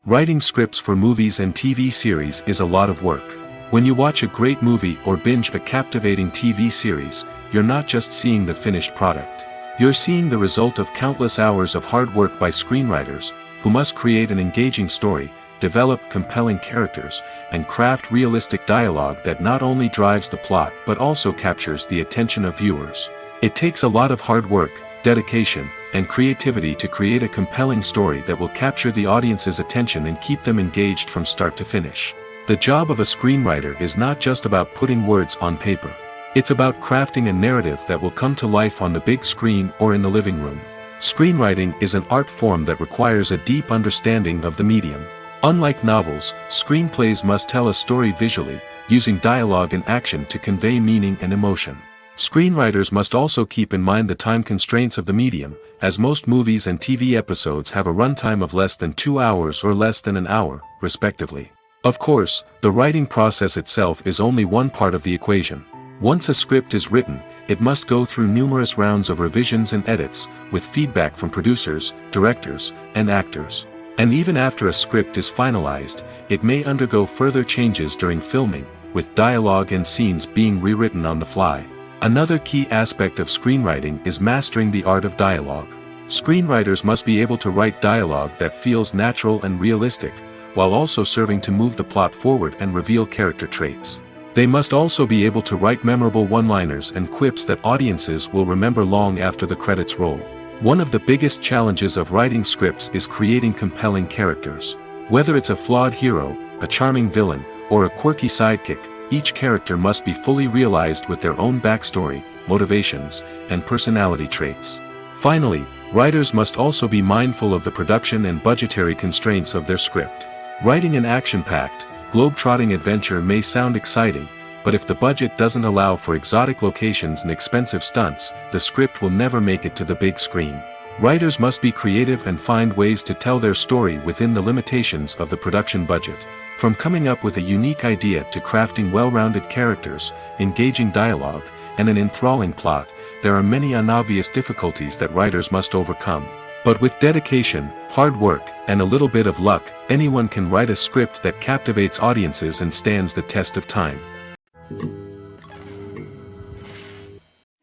Writing scripts for movies and TV series is a lot of work. When you watch a great movie or binge a captivating TV series, you're not just seeing the finished product. You're seeing the result of countless hours of hard work by screenwriters, who must create an engaging story, develop compelling characters, and craft realistic dialogue that not only drives the plot but also captures the attention of viewers. It takes a lot of hard work, dedication, and creativity to create a compelling story that will capture the audience's attention and keep them engaged from start to finish. The job of a screenwriter is not just about putting words on paper. It's about crafting a narrative that will come to life on the big screen or in the living room. Screenwriting is an art form that requires a deep understanding of the medium. Unlike novels, screenplays must tell a story visually, using dialogue and action to convey meaning and emotion. Screenwriters must also keep in mind the time constraints of the medium, as most movies and TV episodes have a runtime of less than 2 hours or less than an hour, respectively. Of course, the writing process itself is only one part of the equation. Once a script is written, it must go through numerous rounds of revisions and edits, with feedback from producers, directors, and actors. And even after a script is finalized, it may undergo further changes during filming, with dialogue and scenes being rewritten on the fly. Another key aspect of screenwriting is mastering the art of dialogue. Screenwriters must be able to write dialogue that feels natural and realistic, while also serving to move the plot forward and reveal character traits. They must also be able to write memorable one-liners and quips that audiences will remember long after the credits roll. One of the biggest challenges of writing scripts is creating compelling characters. Whether it's a flawed hero, a charming villain, or a quirky sidekick, each character must be fully realized with their own backstory, motivations, and personality traits. Finally, writers must also be mindful of the production and budgetary constraints of their script. Writing an action-packed, globe-trotting adventure may sound exciting, but if the budget doesn't allow for exotic locations and expensive stunts, the script will never make it to the big screen. Writers must be creative and find ways to tell their story within the limitations of the production budget. From coming up with a unique idea to crafting well-rounded characters, engaging dialogue, and an enthralling plot, there are many unobvious difficulties that writers must overcome. But with dedication, hard work, and a little bit of luck, anyone can write a script that captivates audiences and stands the test of time.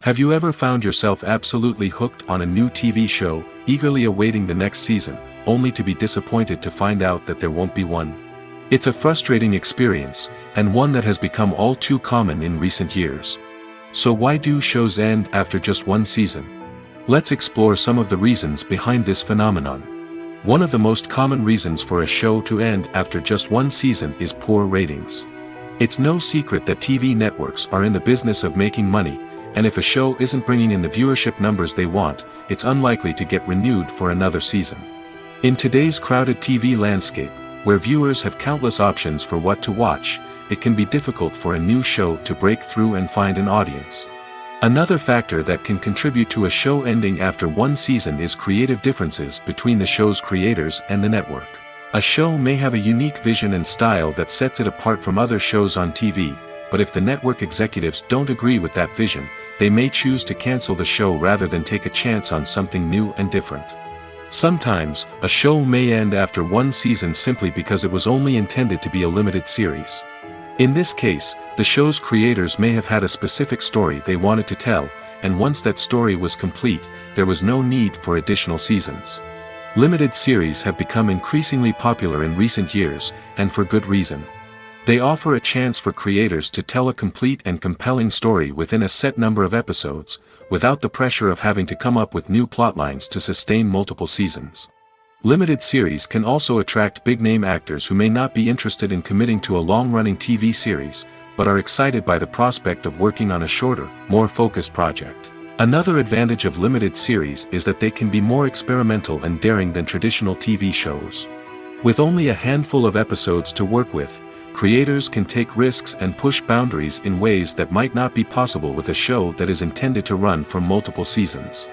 Have you ever found yourself absolutely hooked on a new TV show, eagerly awaiting the next season, only to be disappointed to find out that there won't be one? It's a frustrating experience, and one that has become all too common in recent years. So why do shows end after just one season? Let's explore some of the reasons behind this phenomenon. One of the most common reasons for a show to end after just one season is poor ratings. It's no secret that TV networks are in the business of making money, and if a show isn't bringing in the viewership numbers they want, it's unlikely to get renewed for another season. In today's crowded TV landscape, where viewers have countless options for what to watch, it can be difficult for a new show to break through and find an audience. Another factor that can contribute to a show ending after one season is creative differences between the show's creators and the network. A show may have a unique vision and style that sets it apart from other shows on TV, but if the network executives don't agree with that vision, they may choose to cancel the show rather than take a chance on something new and different. Sometimes, a show may end after one season simply because it was only intended to be a limited series. In this case, the show's creators may have had a specific story they wanted to tell, and once that story was complete, there was no need for additional seasons. Limited series have become increasingly popular in recent years, and for good reason. They offer a chance for creators to tell a complete and compelling story within a set number of episodes, without the pressure of having to come up with new plotlines to sustain multiple seasons. Limited series can also attract big-name actors who may not be interested in committing to a long-running TV series, but are excited by the prospect of working on a shorter, more focused project. Another advantage of limited series is that they can be more experimental and daring than traditional TV shows. With only a handful of episodes to work with, creators can take risks and push boundaries in ways that might not be possible with a show that is intended to run for multiple seasons.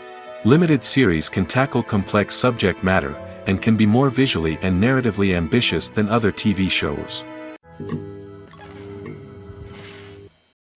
Limited series can tackle complex subject matter, and can be more visually and narratively ambitious than other TV shows.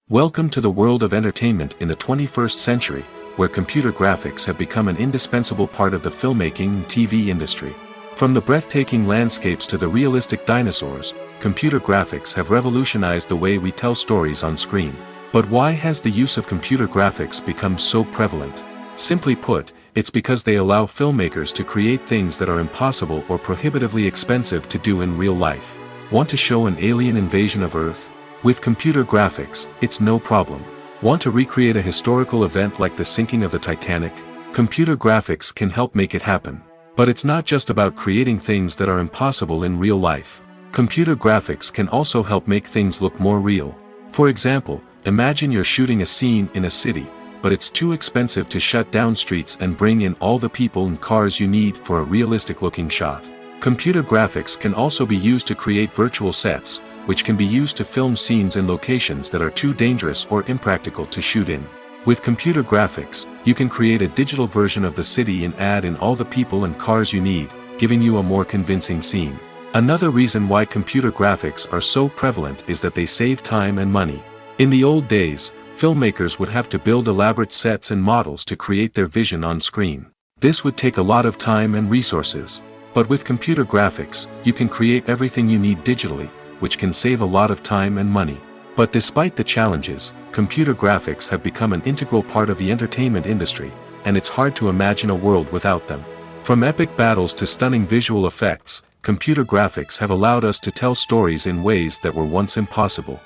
Welcome to the world of entertainment in the 21st century, where computer graphics have become an indispensable part of the filmmaking and TV industry. From the breathtaking landscapes to the realistic dinosaurs, computer graphics have revolutionized the way we tell stories on screen. But why has the use of computer graphics become so prevalent? Simply put, it's because they allow filmmakers to create things that are impossible or prohibitively expensive to do in real life. Want to show an alien invasion of Earth? With computer graphics, it's no problem. Want to recreate a historical event like the sinking of the Titanic? Computer graphics can help make it happen. But it's not just about creating things that are impossible in real life. Computer graphics can also help make things look more real. For example, imagine you're shooting a scene in a city, but it's too expensive to shut down streets and bring in all the people and cars you need for a realistic-looking shot. Computer graphics can also be used to create virtual sets, which can be used to film scenes in locations that are too dangerous or impractical to shoot in. With computer graphics, you can create a digital version of the city and add in all the people and cars you need, giving you a more convincing scene. Another reason why computer graphics are so prevalent is that they save time and money. In the old days, filmmakers would have to build elaborate sets and models to create their vision on screen. This would take a lot of time and resources. But with computer graphics, you can create everything you need digitally, which can save a lot of time and money. But despite the challenges, computer graphics have become an integral part of the entertainment industry, and it's hard to imagine a world without them. From epic battles to stunning visual effects, computer graphics have allowed us to tell stories in ways that were once impossible.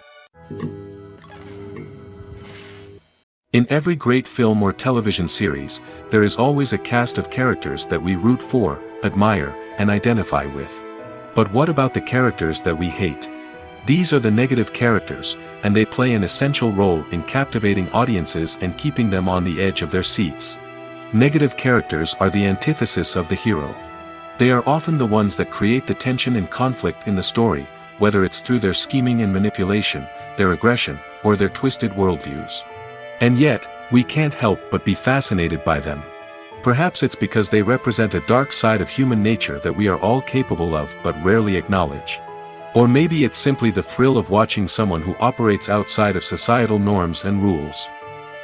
In every great film or television series, there is always a cast of characters that we root for, admire, and identify with. But what about the characters that we hate? These are the negative characters, and they play an essential role in captivating audiences and keeping them on the edge of their seats. Negative characters are the antithesis of the hero. They are often the ones that create the tension and conflict in the story, whether it's through their scheming and manipulation, their aggression, or their twisted worldviews. And yet, we can't help but be fascinated by them. Perhaps it's because they represent a dark side of human nature that we are all capable of but rarely acknowledge. Or maybe it's simply the thrill of watching someone who operates outside of societal norms and rules.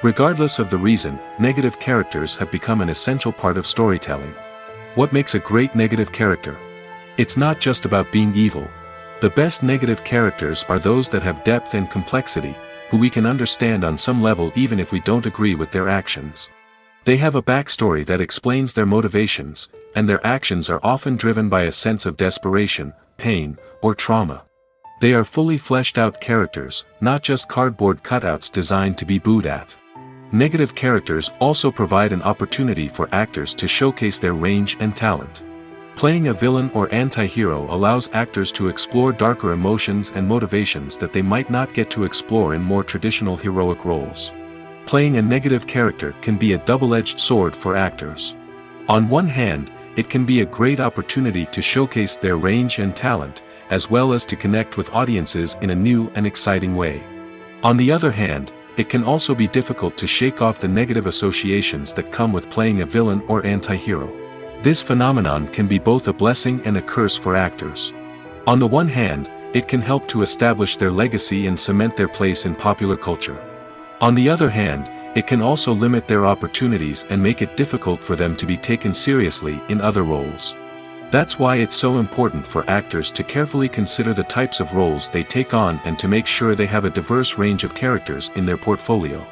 Regardless of the reason, negative characters have become an essential part of storytelling. What makes a great negative character? It's not just about being evil. The best negative characters are those that have depth and complexity, who we can understand on some level even if we don't agree with their actions. They have a backstory that explains their motivations, and their actions are often driven by a sense of desperation, pain, or trauma. They are fully fleshed out characters, not just cardboard cutouts designed to be booed at. Negative characters also provide an opportunity for actors to showcase their range and talent. Playing a villain or anti-hero allows actors to explore darker emotions and motivations that they might not get to explore in more traditional heroic roles. Playing a negative character can be a double-edged sword for actors. On one hand, it can be a great opportunity to showcase their range and talent, as well as to connect with audiences in a new and exciting way. On the other hand, it can also be difficult to shake off the negative associations that come with playing a villain or anti-hero. This phenomenon can be both a blessing and a curse for actors. On the one hand, it can help to establish their legacy and cement their place in popular culture. On the other hand, it can also limit their opportunities and make it difficult for them to be taken seriously in other roles. That's why it's so important for actors to carefully consider the types of roles they take on and to make sure they have a diverse range of characters in their portfolio.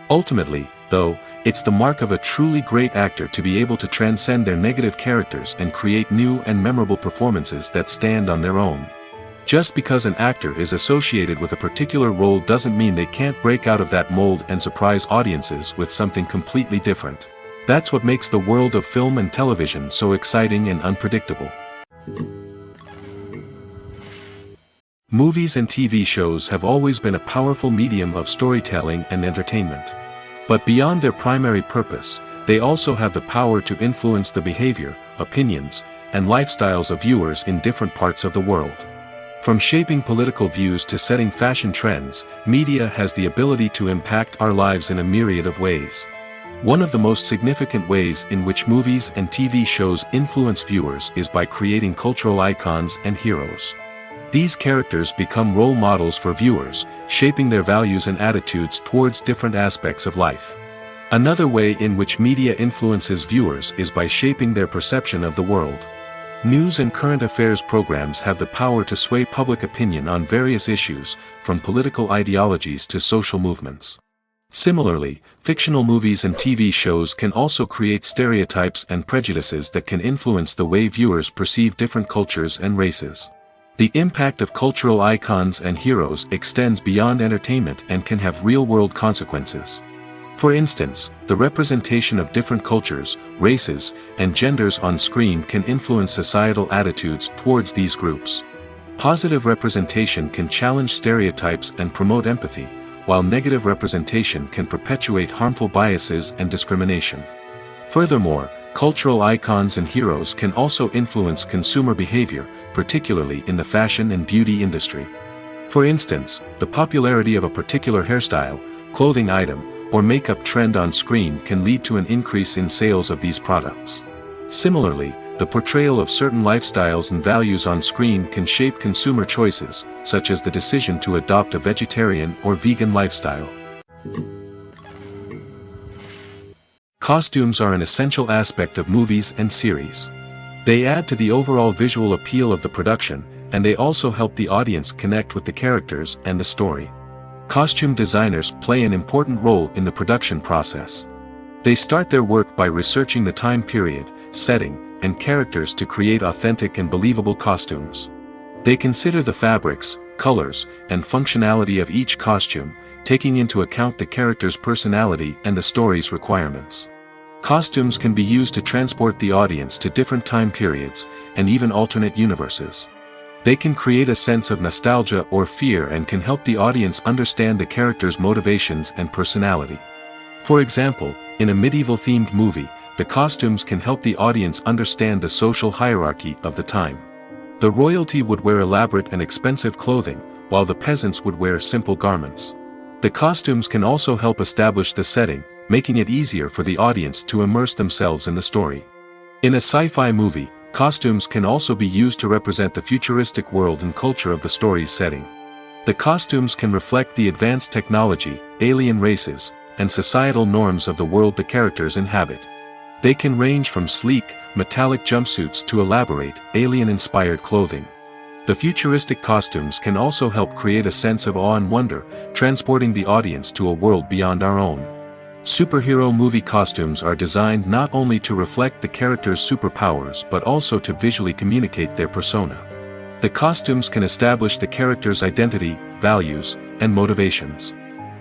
Ultimately, though, it's the mark of a truly great actor to be able to transcend their negative characters and create new and memorable performances that stand on their own. Just because an actor is associated with a particular role doesn't mean they can't break out of that mold and surprise audiences with something completely different. That's what makes the world of film and television so exciting and unpredictable. Movies and TV shows have always been a powerful medium of storytelling and entertainment. But beyond their primary purpose, they also have the power to influence the behavior, opinions, and lifestyles of viewers in different parts of the world. From shaping political views to setting fashion trends, media has the ability to impact our lives in a myriad of ways. One of the most significant ways in which movies and TV shows influence viewers is by creating cultural icons and heroes. These characters become role models for viewers, shaping their values and attitudes towards different aspects of life. Another way in which media influences viewers is by shaping their perception of the world. News and current affairs programs have the power to sway public opinion on various issues, from political ideologies to social movements. Similarly, fictional movies and TV shows can also create stereotypes and prejudices that can influence the way viewers perceive different cultures and races. The impact of cultural icons and heroes extends beyond entertainment and can have real-world consequences. For instance, the representation of different cultures, races, and genders on screen can influence societal attitudes towards these groups. Positive representation can challenge stereotypes and promote empathy, while negative representation can perpetuate harmful biases and discrimination. Furthermore, cultural icons and heroes can also influence consumer behavior, particularly in the fashion and beauty industry. For instance, the popularity of a particular hairstyle, clothing item, or makeup trend on screen can lead to an increase in sales of these products. Similarly, the portrayal of certain lifestyles and values on screen can shape consumer choices, such as the decision to adopt a vegetarian or vegan lifestyle. Costumes are an essential aspect of movies and series. They add to the overall visual appeal of the production, and they also help the audience connect with the characters and the story. Costume designers play an important role in the production process. They start their work by researching the time period, setting, and characters to create authentic and believable costumes. They consider the fabrics, colors, and functionality of each costume, taking into account the character's personality and the story's requirements. Costumes can be used to transport the audience to different time periods, and even alternate universes. They can create a sense of nostalgia or fear and can help the audience understand the character's motivations and personality. For example, in a medieval-themed movie, the costumes can help the audience understand the social hierarchy of the time. The royalty would wear elaborate and expensive clothing, while the peasants would wear simple garments. The costumes can also help establish the setting, making it easier for the audience to immerse themselves in the story. In a sci-fi movie, costumes can also be used to represent the futuristic world and culture of the story's setting. The costumes can reflect the advanced technology, alien races, and societal norms of the world the characters inhabit. They can range from sleek, metallic jumpsuits to elaborate, alien-inspired clothing. The futuristic costumes can also help create a sense of awe and wonder, transporting the audience to a world beyond our own. Superhero movie costumes are designed not only to reflect the character's superpowers but also to visually communicate their persona. The costumes can establish the character's identity, values, and motivations.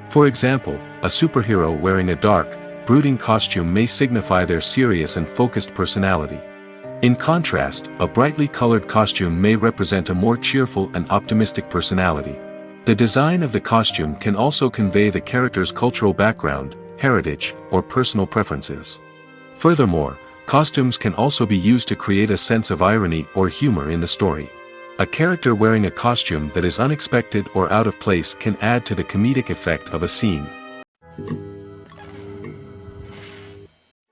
For example, a superhero wearing a dark, brooding costume may signify their serious and focused personality. In contrast, a brightly colored costume may represent a more cheerful and optimistic personality. The design of the costume can also convey the character's cultural background, heritage, or personal preferences. Furthermore, costumes can also be used to create a sense of irony or humor in the story. A character wearing a costume that is unexpected or out of place can add to the comedic effect of a scene.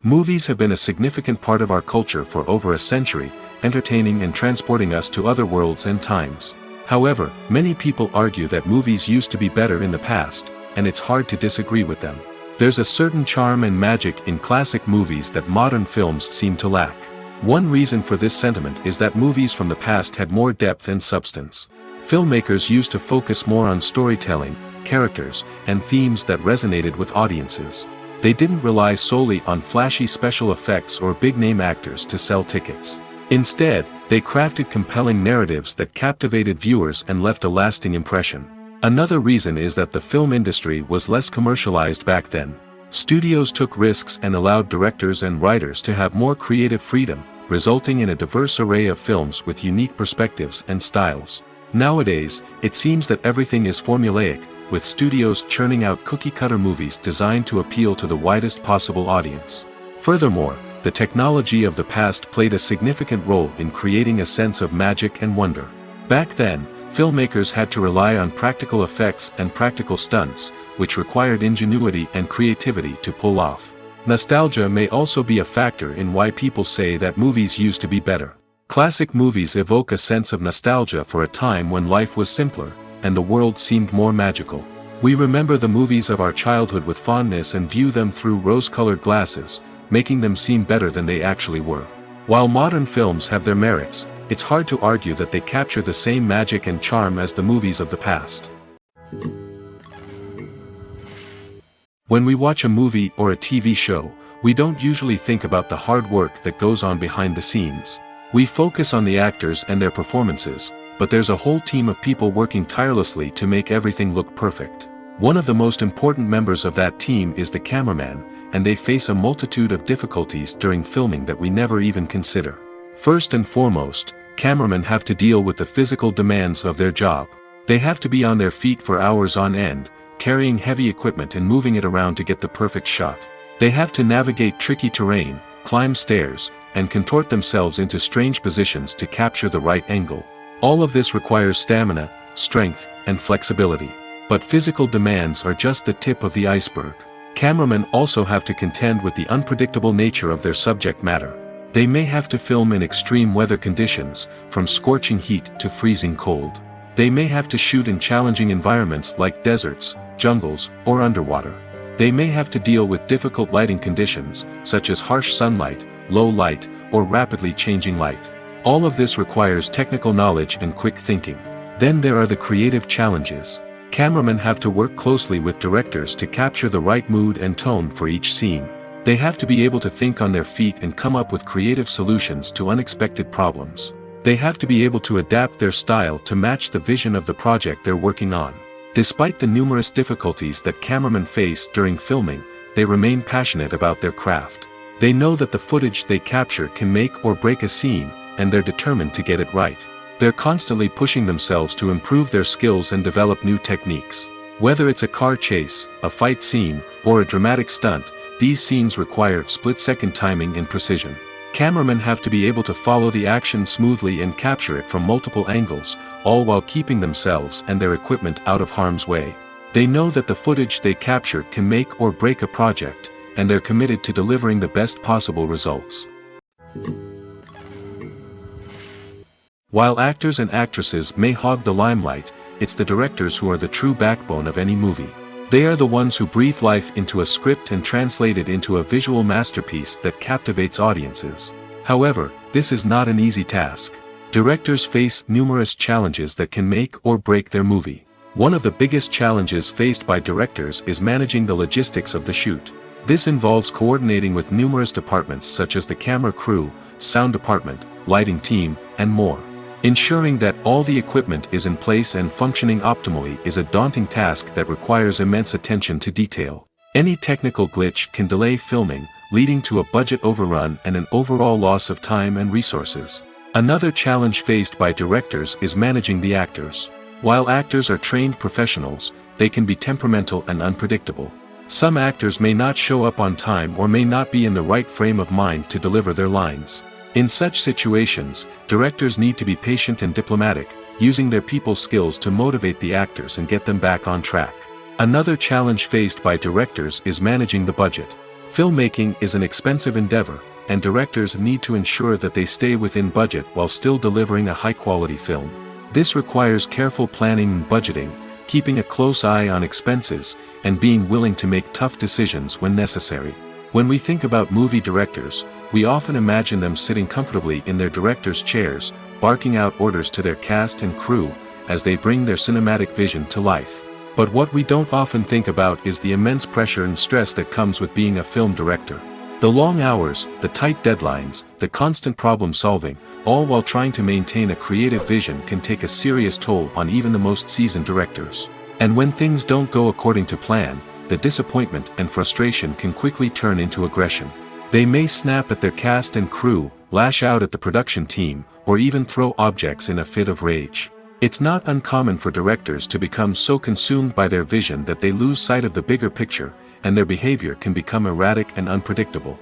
Movies have been a significant part of our culture for over a century, entertaining and transporting us to other worlds and times. However, many people argue that movies used to be better in the past, and it's hard to disagree with them. There's a certain charm and magic in classic movies that modern films seem to lack. One reason for this sentiment is that movies from the past had more depth and substance. Filmmakers used to focus more on storytelling, characters, and themes that resonated with audiences. They didn't rely solely on flashy special effects or big-name actors to sell tickets. Instead, they crafted compelling narratives that captivated viewers and left a lasting impression. Another reason is that the film industry was less commercialized back then. Studios took risks and allowed directors and writers to have more creative freedom, resulting in a diverse array of films with unique perspectives and styles. Nowadays, it seems that everything is formulaic, with studios churning out cookie-cutter movies designed to appeal to the widest possible audience. Furthermore, the technology of the past played a significant role in creating a sense of magic and wonder. Back then, filmmakers had to rely on practical effects and practical stunts, which required ingenuity and creativity to pull off. Nostalgia may also be a factor in why people say that movies used to be better. Classic movies evoke a sense of nostalgia for a time when life was simpler, and the world seemed more magical. We remember the movies of our childhood with fondness and view them through rose-colored glasses, making them seem better than they actually were. While modern films have their merits, it's hard to argue that they capture the same magic and charm as the movies of the past. When we watch a movie or a TV show, we don't usually think about the hard work that goes on behind the scenes. We focus on the actors and their performances, but there's a whole team of people working tirelessly to make everything look perfect. One of the most important members of that team is the cameraman, and they face a multitude of difficulties during filming that we never even consider. First and foremost, cameramen have to deal with the physical demands of their job. They have to be on their feet for hours on end, carrying heavy equipment and moving it around to get the perfect shot. They have to navigate tricky terrain, climb stairs, and contort themselves into strange positions to capture the right angle. All of this requires stamina, strength, and flexibility. But physical demands are just the tip of the iceberg. Cameramen also have to contend with the unpredictable nature of their subject matter. They may have to film in extreme weather conditions, from scorching heat to freezing cold. They may have to shoot in challenging environments like deserts, jungles, or underwater. They may have to deal with difficult lighting conditions, such as harsh sunlight, low light, or rapidly changing light. All of this requires technical knowledge and quick thinking. Then there are the creative challenges. Cameramen have to work closely with directors to capture the right mood and tone for each scene. They have to be able to think on their feet and come up with creative solutions to unexpected problems. They have to be able to adapt their style to match the vision of the project they're working on. Despite the numerous difficulties that cameramen face during filming, they remain passionate about their craft. They know that the footage they capture can make or break a scene, and they're determined to get it right. They're constantly pushing themselves to improve their skills and develop new techniques. Whether it's a car chase, a fight scene, or a dramatic stunt, these scenes require split-second timing and precision. Cameramen have to be able to follow the action smoothly and capture it from multiple angles, all while keeping themselves and their equipment out of harm's way. They know that the footage they capture can make or break a project, and they're committed to delivering the best possible results. While actors and actresses may hog the limelight, it's the directors who are the true backbone of any movie. They are the ones who breathe life into a script and translate it into a visual masterpiece that captivates audiences. However, this is not an easy task. Directors face numerous challenges that can make or break their movie. One of the biggest challenges faced by directors is managing the logistics of the shoot. This involves coordinating with numerous departments such as the camera crew, sound department, lighting team, and more. Ensuring that all the equipment is in place and functioning optimally is a daunting task that requires immense attention to detail. Any technical glitch can delay filming, leading to a budget overrun and an overall loss of time and resources. Another challenge faced by directors is managing the actors. While actors are trained professionals, they can be temperamental and unpredictable. Some actors may not show up on time or may not be in the right frame of mind to deliver their lines. In such situations, directors need to be patient and diplomatic, using their people skills to motivate the actors and get them back on track. Another challenge faced by directors is managing the budget. Filmmaking is an expensive endeavor, and directors need to ensure that they stay within budget while still delivering a high-quality film. This requires careful planning and budgeting, keeping a close eye on expenses, and being willing to make tough decisions when necessary. When we think about movie directors, we often imagine them sitting comfortably in their director's chairs, barking out orders to their cast and crew, as they bring their cinematic vision to life. But what we don't often think about is the immense pressure and stress that comes with being a film director. The long hours, the tight deadlines, the constant problem solving, all while trying to maintain a creative vision can take a serious toll on even the most seasoned directors. And when things don't go according to plan, the disappointment and frustration can quickly turn into aggression. They may snap at their cast and crew, lash out at the production team, or even throw objects in a fit of rage. It's not uncommon for directors to become so consumed by their vision that they lose sight of the bigger picture, and their behavior can become erratic and unpredictable.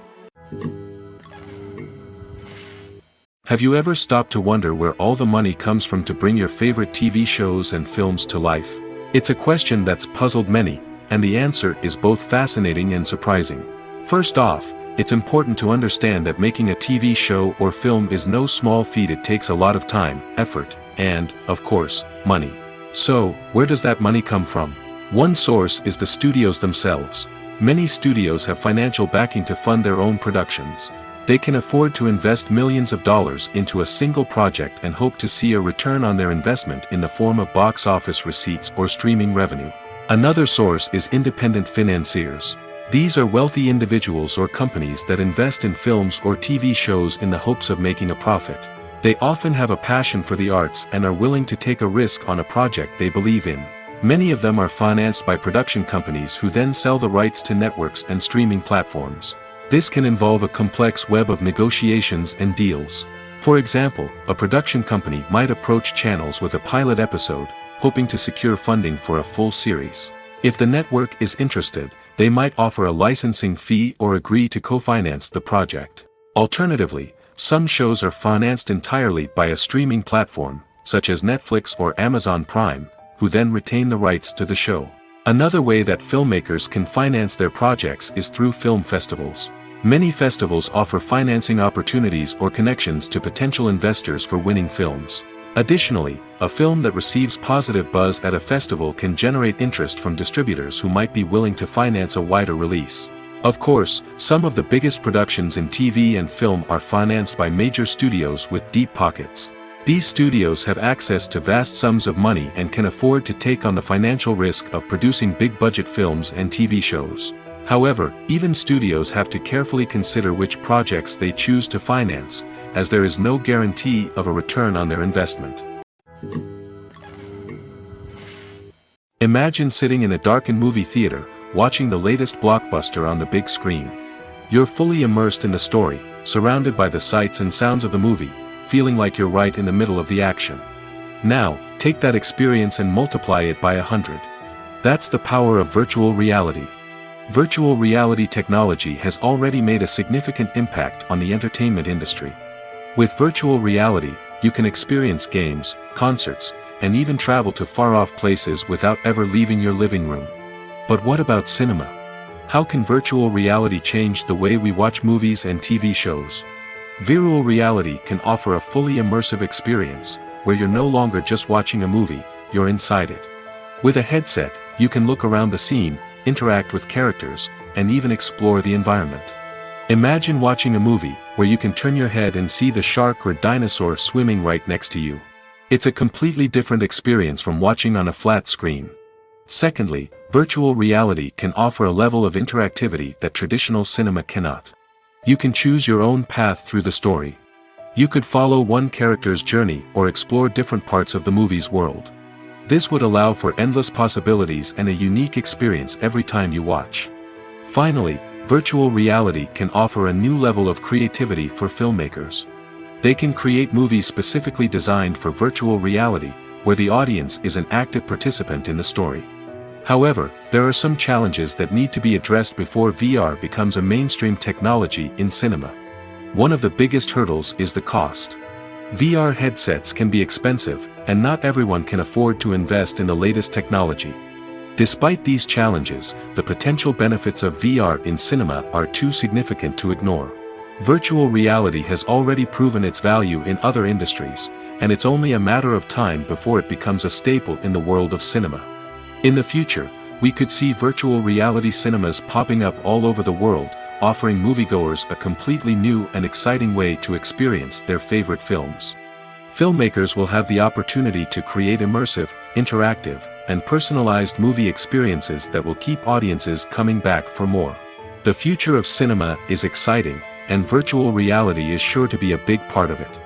Have you ever stopped to wonder where all the money comes from to bring your favorite TV shows and films to life? It's a question that's puzzled many, and the answer is both fascinating and surprising. First off, it's important to understand that making a TV show or film is no small feat. It takes a lot of time, effort, and, of course, money. So, where does that money come from? One source is the studios themselves. Many studios have financial backing to fund their own productions. They can afford to invest millions of dollars into a single project and hope to see a return on their investment in the form of box office receipts or streaming revenue. Another source is independent financiers. These are wealthy individuals or companies that invest in films or TV shows in the hopes of making a profit. They often have a passion for the arts and are willing to take a risk on a project they believe in. Many of them are financed by production companies who then sell the rights to networks and streaming platforms. This can involve a complex web of negotiations and deals. For example, a production company might approach channels with a pilot episode, hoping to secure funding for a full series. If the network is interested, they might offer a licensing fee or agree to co-finance the project. Alternatively, some shows are financed entirely by a streaming platform, such as Netflix or Amazon Prime, who then retain the rights to the show. Another way that filmmakers can finance their projects is through film festivals. Many festivals offer financing opportunities or connections to potential investors for winning films. Additionally, a film that receives positive buzz at a festival can generate interest from distributors who might be willing to finance a wider release. Of course, some of the biggest productions in TV and film are financed by major studios with deep pockets. These studios have access to vast sums of money and can afford to take on the financial risk of producing big-budget films and TV shows. However, even studios have to carefully consider which projects they choose to finance, as there is no guarantee of a return on their investment. Imagine sitting in a darkened movie theater, watching the latest blockbuster on the big screen. You're fully immersed in the story, surrounded by the sights and sounds of the movie, feeling like you're right in the middle of the action. Now, take that experience and multiply it by 100. That's the power of virtual reality. Virtual reality technology has already made a significant impact on the entertainment industry. With virtual reality, you can experience games, concerts, and even travel to far-off places without ever leaving your living room. But what about cinema? How can virtual reality change the way we watch movies and TV shows? Virtual reality can offer a fully immersive experience, where you're no longer just watching a movie, you're inside it. With a headset, you can look around the scene, interact with characters, and even explore the environment. Imagine watching a movie where you can turn your head and see the shark or dinosaur swimming right next to you. It's a completely different experience from watching on a flat screen. Secondly, virtual reality can offer a level of interactivity that traditional cinema cannot. You can choose your own path through the story. You could follow one character's journey or explore different parts of the movie's world. This would allow for endless possibilities and a unique experience every time you watch. Finally, virtual reality can offer a new level of creativity for filmmakers. They can create movies specifically designed for virtual reality, where the audience is an active participant in the story. However, there are some challenges that need to be addressed before VR becomes a mainstream technology in cinema. One of the biggest hurdles is the cost. VR headsets can be expensive, and not everyone can afford to invest in the latest technology. Despite these challenges, the potential benefits of VR in cinema are too significant to ignore. Virtual reality has already proven its value in other industries, and it's only a matter of time before it becomes a staple in the world of cinema. In the future, we could see virtual reality cinemas popping up all over the world, offering moviegoers a completely new and exciting way to experience their favorite films. Filmmakers will have the opportunity to create immersive, interactive, and personalized movie experiences that will keep audiences coming back for more. The future of cinema is exciting, and virtual reality is sure to be a big part of it.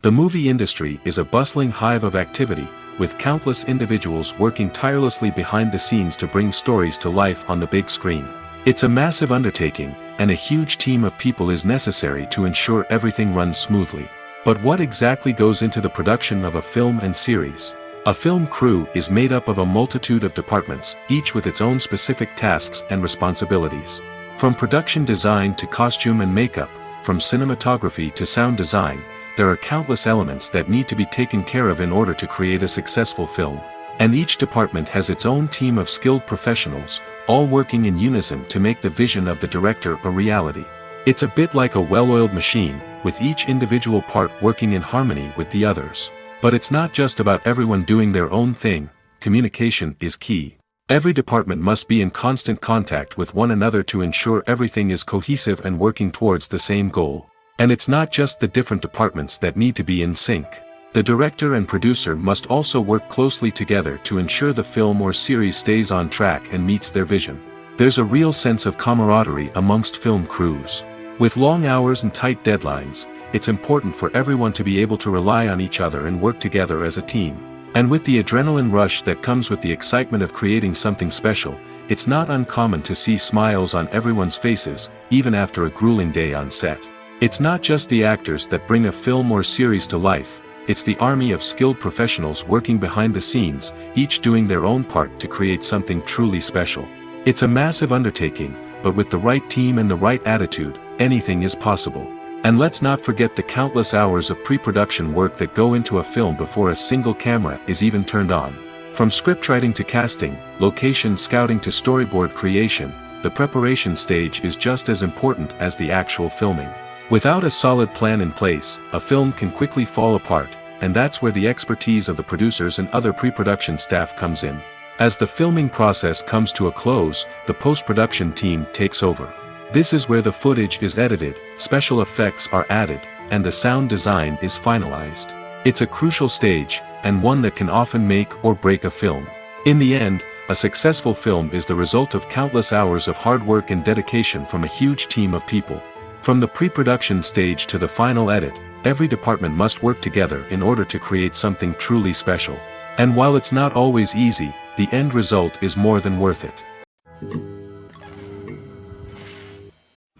The movie industry is a bustling hive of activity, with countless individuals working tirelessly behind the scenes to bring stories to life on the big screen. It's a massive undertaking, and a huge team of people is necessary to ensure everything runs smoothly. But what exactly goes into the production of a film and series? A film crew is made up of a multitude of departments, each with its own specific tasks and responsibilities. From production design to costume and makeup, from cinematography to sound design, there are countless elements that need to be taken care of in order to create a successful film. And each department has its own team of skilled professionals, all working in unison to make the vision of the director a reality. It's a bit like a well-oiled machine, with each individual part working in harmony with the others. But it's not just about everyone doing their own thing. Communication is key. Every department must be in constant contact with one another to ensure everything is cohesive and working towards the same goal. And it's not just the different departments that need to be in sync. The director and producer must also work closely together to ensure the film or series stays on track and meets their vision. There's a real sense of camaraderie amongst film crews. With long hours and tight deadlines, it's important for everyone to be able to rely on each other and work together as a team. And with the adrenaline rush that comes with the excitement of creating something special, it's not uncommon to see smiles on everyone's faces, even after a grueling day on set. It's not just the actors that bring a film or series to life, it's the army of skilled professionals working behind the scenes, each doing their own part to create something truly special. It's a massive undertaking, but with the right team and the right attitude, anything is possible. And let's not forget the countless hours of pre-production work that go into a film before a single camera is even turned on. From scriptwriting to casting, location scouting to storyboard creation, the preparation stage is just as important as the actual filming. Without a solid plan in place, a film can quickly fall apart, and that's where the expertise of the producers and other pre-production staff comes in. As the filming process comes to a close, the post-production team takes over. This is where the footage is edited, special effects are added, and the sound design is finalized. It's a crucial stage, and one that can often make or break a film. In the end, a successful film is the result of countless hours of hard work and dedication from a huge team of people. From the pre-production stage to the final edit, every department must work together in order to create something truly special. And while it's not always easy, the end result is more than worth it.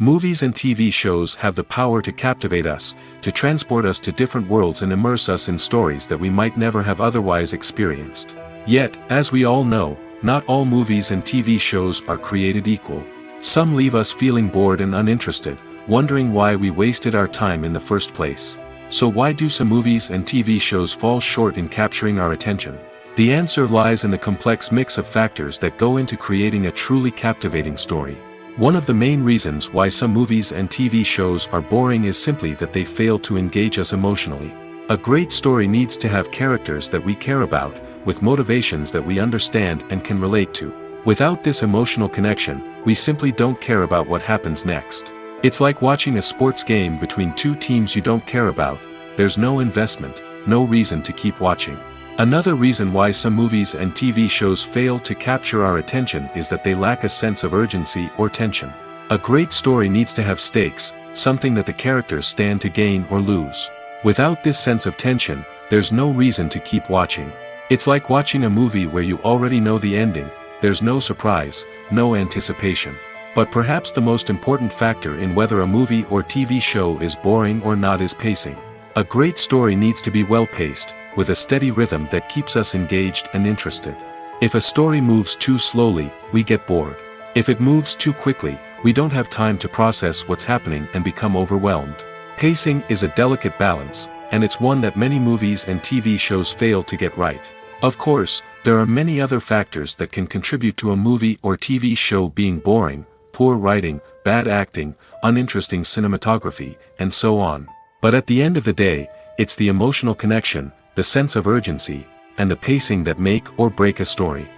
Movies and TV shows have the power to captivate us, to transport us to different worlds and immerse us in stories that we might never have otherwise experienced. Yet, as we all know, not all movies and TV shows are created equal. Some leave us feeling bored and uninterested, wondering why we wasted our time in the first place. So why do some movies and TV shows fall short in capturing our attention? The answer lies in the complex mix of factors that go into creating a truly captivating story. One of the main reasons why some movies and TV shows are boring is simply that they fail to engage us emotionally. A great story needs to have characters that we care about, with motivations that we understand and can relate to. Without this emotional connection, we simply don't care about what happens next. It's like watching a sports game between two teams you don't care about. There's no investment, no reason to keep watching. Another reason why some movies and TV shows fail to capture our attention is that they lack a sense of urgency or tension. A great story needs to have stakes, something that the characters stand to gain or lose. Without this sense of tension, there's no reason to keep watching. It's like watching a movie where you already know the ending. There's no surprise, no anticipation. But perhaps the most important factor in whether a movie or TV show is boring or not is pacing. A great story needs to be well paced, with a steady rhythm that keeps us engaged and interested. If a story moves too slowly, we get bored. If it moves too quickly, we don't have time to process what's happening and become overwhelmed. Pacing is a delicate balance, and it's one that many movies and TV shows fail to get right. Of course, there are many other factors that can contribute to a movie or TV show being boring: poor writing, bad acting, uninteresting cinematography, and so on. But at the end of the day, it's the emotional connection, the sense of urgency, and the pacing that make or break a story.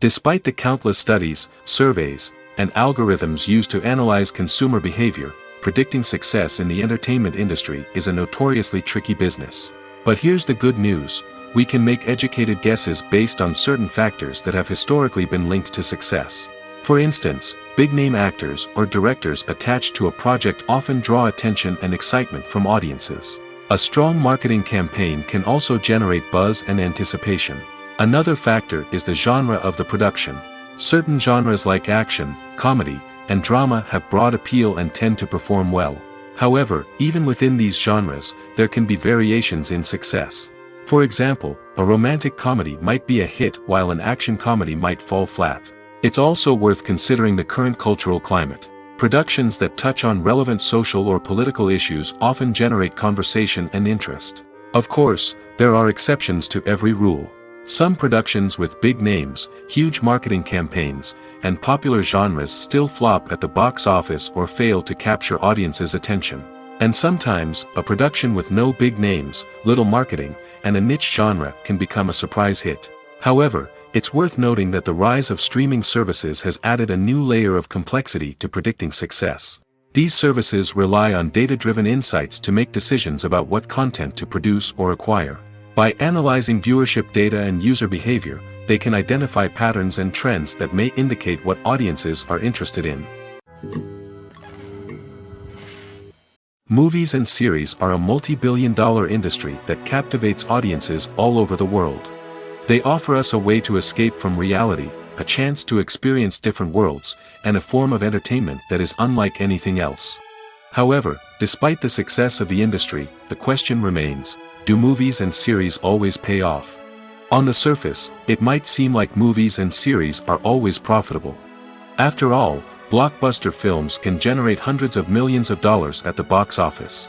Despite the countless studies, surveys, and algorithms used to analyze consumer behavior, predicting success in the entertainment industry is a notoriously tricky business. But here's the good news: we can make educated guesses based on certain factors that have historically been linked to success. For instance, big-name actors or directors attached to a project often draw attention and excitement from audiences. A strong marketing campaign can also generate buzz and anticipation. Another factor is the genre of the production. Certain genres like action, comedy, and drama have broad appeal and tend to perform well. However, even within these genres, there can be variations in success. For example, a romantic comedy might be a hit while an action comedy might fall flat. It's also worth considering the current cultural climate. Productions that touch on relevant social or political issues often generate conversation and interest. Of course, there are exceptions to every rule. Some productions with big names, huge marketing campaigns, and popular genres still flop at the box office or fail to capture audiences' attention. And sometimes, a production with no big names, little marketing, and a niche genre can become a surprise hit. However, it's worth noting that the rise of streaming services has added a new layer of complexity to predicting success. These services rely on data-driven insights to make decisions about what content to produce or acquire. By analyzing viewership data and user behavior, they can identify patterns and trends that may indicate what audiences are interested in. Movies and series are a multi-billion-dollar industry that captivates audiences all over the world. They offer us a way to escape from reality, a chance to experience different worlds, and a form of entertainment that is unlike anything else. However, despite the success of the industry, the question remains: do movies and series always pay off? On the surface, it might seem like movies and series are always profitable. After all, blockbuster films can generate hundreds of millions of dollars at the box office.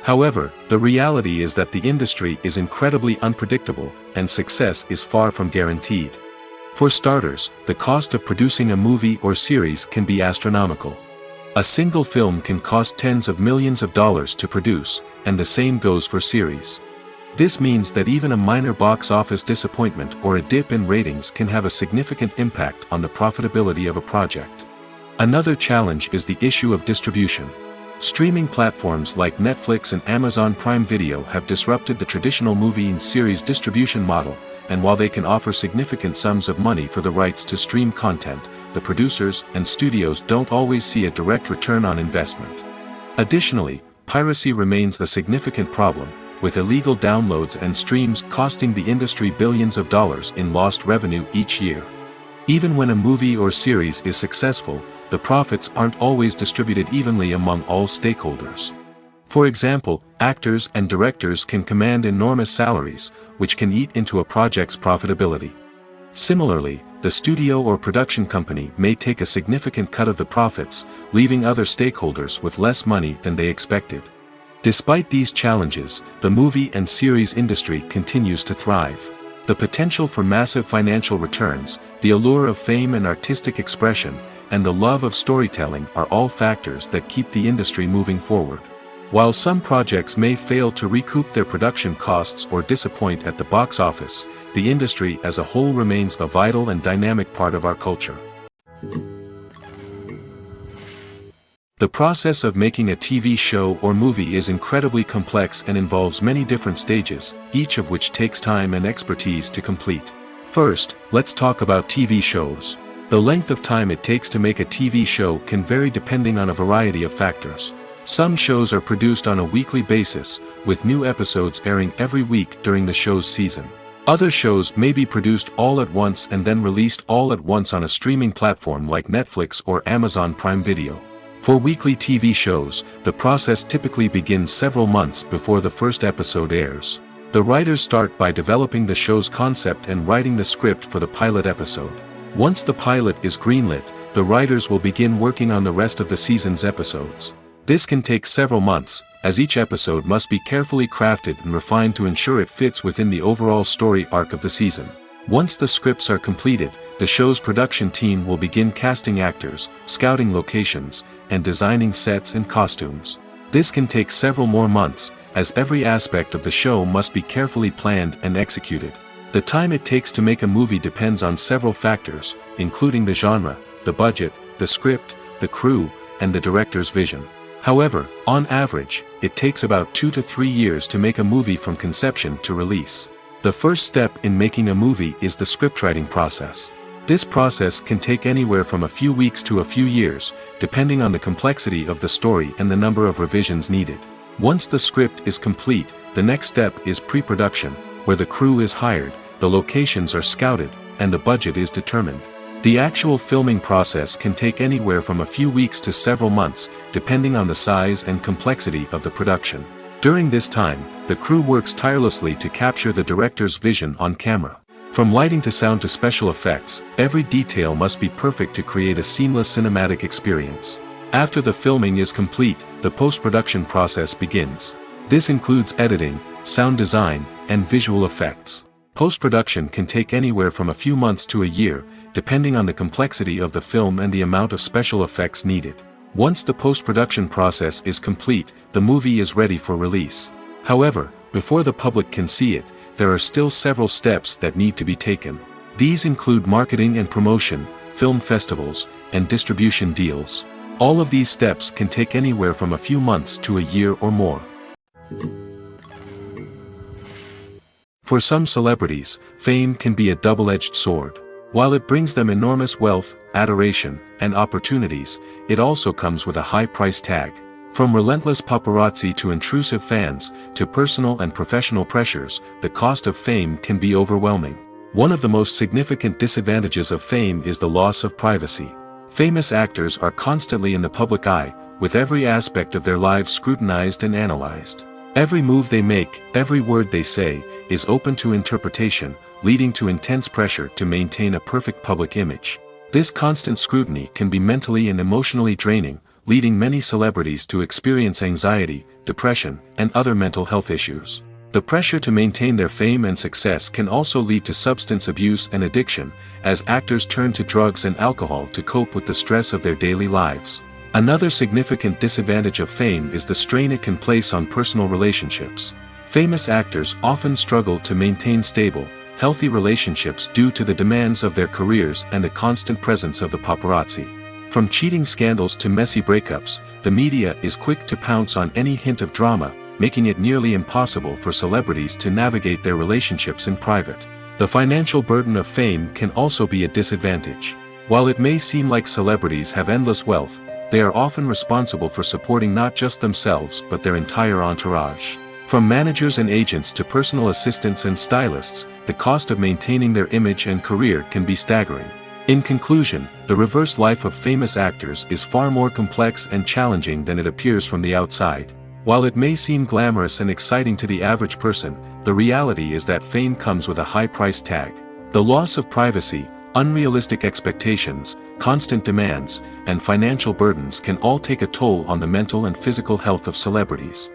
However, the reality is that the industry is incredibly unpredictable, and success is far from guaranteed. For starters, the cost of producing a movie or series can be astronomical. A single film can cost tens of millions of dollars to produce, and the same goes for series. This means that even a minor box office disappointment or a dip in ratings can have a significant impact on the profitability of a project. Another challenge is the issue of distribution. Streaming platforms like Netflix and Amazon Prime Video have disrupted the traditional movie and series distribution model, and while they can offer significant sums of money for the rights to stream content, the producers and studios don't always see a direct return on investment. Additionally, piracy remains a significant problem, with illegal downloads and streams costing the industry billions of dollars in lost revenue each year. Even when a movie or series is successful, the profits aren't always distributed evenly among all stakeholders. For example, actors and directors can command enormous salaries, which can eat into a project's profitability. Similarly, the studio or production company may take a significant cut of the profits, leaving other stakeholders with less money than they expected. Despite these challenges, the movie and series industry continues to thrive. The potential for massive financial returns, the allure of fame and artistic expression, and the love of storytelling are all factors that keep the industry moving forward. While some projects may fail to recoup their production costs or disappoint at the box office, the industry as a whole remains a vital and dynamic part of our culture. The process of making a TV show or movie is incredibly complex and involves many different stages, each of which takes time and expertise to complete. First, let's talk about TV shows. The length of time it takes to make a TV show can vary depending on a variety of factors. Some shows are produced on a weekly basis, with new episodes airing every week during the show's season. Other shows may be produced all at once and then released all at once on a streaming platform like Netflix or Amazon Prime Video. For weekly TV shows, the process typically begins several months before the first episode airs. The writers start by developing the show's concept and writing the script for the pilot episode. Once the pilot is greenlit, the writers will begin working on the rest of the season's episodes. This can take several months, as each episode must be carefully crafted and refined to ensure it fits within the overall story arc of the season. Once the scripts are completed, the show's production team will begin casting actors, scouting locations, and designing sets and costumes. This can take several more months, as every aspect of the show must be carefully planned and executed. The time it takes to make a movie depends on several factors, including the genre, the budget, the script, the crew, and the director's vision. However, on average, it takes about 2 to 3 years to make a movie from conception to release. The first step in making a movie is the scriptwriting process. This process can take anywhere from a few weeks to a few years, depending on the complexity of the story and the number of revisions needed. Once the script is complete, the next step is pre-production, where the crew is hired, the locations are scouted, and the budget is determined. The actual filming process can take anywhere from a few weeks to several months, depending on the size and complexity of the production. During this time, the crew works tirelessly to capture the director's vision on camera. From lighting to sound to special effects, every detail must be perfect to create a seamless cinematic experience. After the filming is complete, the post-production process begins. This includes editing, sound design, and visual effects. Post-production can take anywhere from a few months to a year, depending on the complexity of the film and the amount of special effects needed. Once the post-production process is complete, the movie is ready for release. However, before the public can see it, there are still several steps that need to be taken. These include marketing and promotion, film festivals, and distribution deals. All of these steps can take anywhere from a few months to a year or more. For some celebrities, fame can be a double-edged sword. While it brings them enormous wealth, adoration, and opportunities, it also comes with a high price tag. From relentless paparazzi to intrusive fans, to personal and professional pressures, the cost of fame can be overwhelming. One of the most significant disadvantages of fame is the loss of privacy. Famous actors are constantly in the public eye, with every aspect of their lives scrutinized and analyzed. Every move they make, every word they say, is open to interpretation, leading to intense pressure to maintain a perfect public image. This constant scrutiny can be mentally and emotionally draining, leading many celebrities to experience anxiety, depression, and other mental health issues. The pressure to maintain their fame and success can also lead to substance abuse and addiction, as actors turn to drugs and alcohol to cope with the stress of their daily lives. Another significant disadvantage of fame is the strain it can place on personal relationships. Famous actors often struggle to maintain stable, healthy relationships due to the demands of their careers and the constant presence of the paparazzi. From cheating scandals to messy breakups, the media is quick to pounce on any hint of drama, making it nearly impossible for celebrities to navigate their relationships in private. The financial burden of fame can also be a disadvantage. While it may seem like celebrities have endless wealth, they are often responsible for supporting not just themselves but their entire entourage. From managers and agents to personal assistants and stylists, the cost of maintaining their image and career can be staggering. In conclusion, the reverse life of famous actors is far more complex and challenging than it appears from the outside. While it may seem glamorous and exciting to the average person, the reality is that fame comes with a high price tag. The loss of privacy, unrealistic expectations, constant demands, and financial burdens can all take a toll on the mental and physical health of celebrities.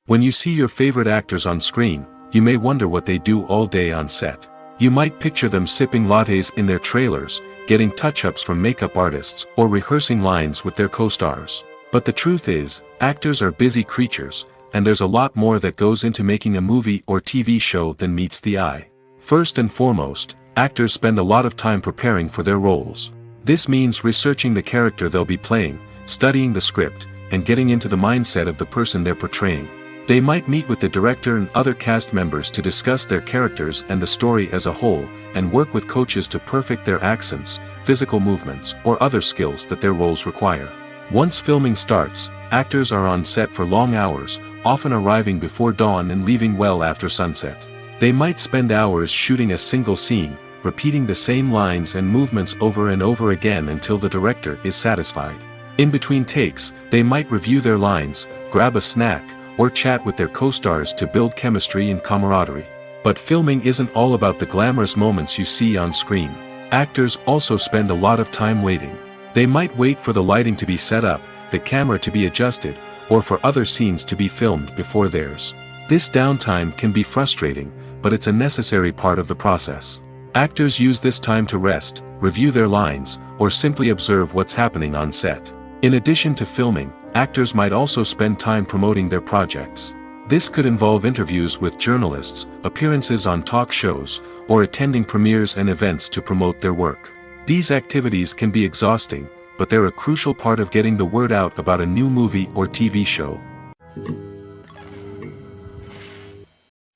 When you see your favorite actors on screen, you may wonder what they do all day on set. You might picture them sipping lattes in their trailers, getting touch-ups from makeup artists, or rehearsing lines with their co-stars. But the truth is, actors are busy creatures, and there's a lot more that goes into making a movie or TV show than meets the eye. First and foremost, actors spend a lot of time preparing for their roles. This means researching the character they'll be playing, studying the script, and getting into the mindset of the person they're portraying. They might meet with the director and other cast members to discuss their characters and the story as a whole, and work with coaches to perfect their accents, physical movements, or other skills that their roles require. Once filming starts, actors are on set for long hours, often arriving before dawn and leaving well after sunset. They might spend hours shooting a single scene, repeating the same lines and movements over and over again until the director is satisfied. In between takes, they might review their lines, grab a snack, or chat with their co-stars to build chemistry and camaraderie. But filming isn't all about the glamorous moments you see on screen. Actors also spend a lot of time waiting. They might wait for the lighting to be set up, the camera to be adjusted, or for other scenes to be filmed before theirs. This downtime can be frustrating, but it's a necessary part of the process. Actors use this time to rest, review their lines, or simply observe what's happening on set. In addition to filming, actors might also spend time promoting their projects. This could involve interviews with journalists, appearances on talk shows, or attending premieres and events to promote their work. These activities can be exhausting, but they're a crucial part of getting the word out about a new movie or TV show.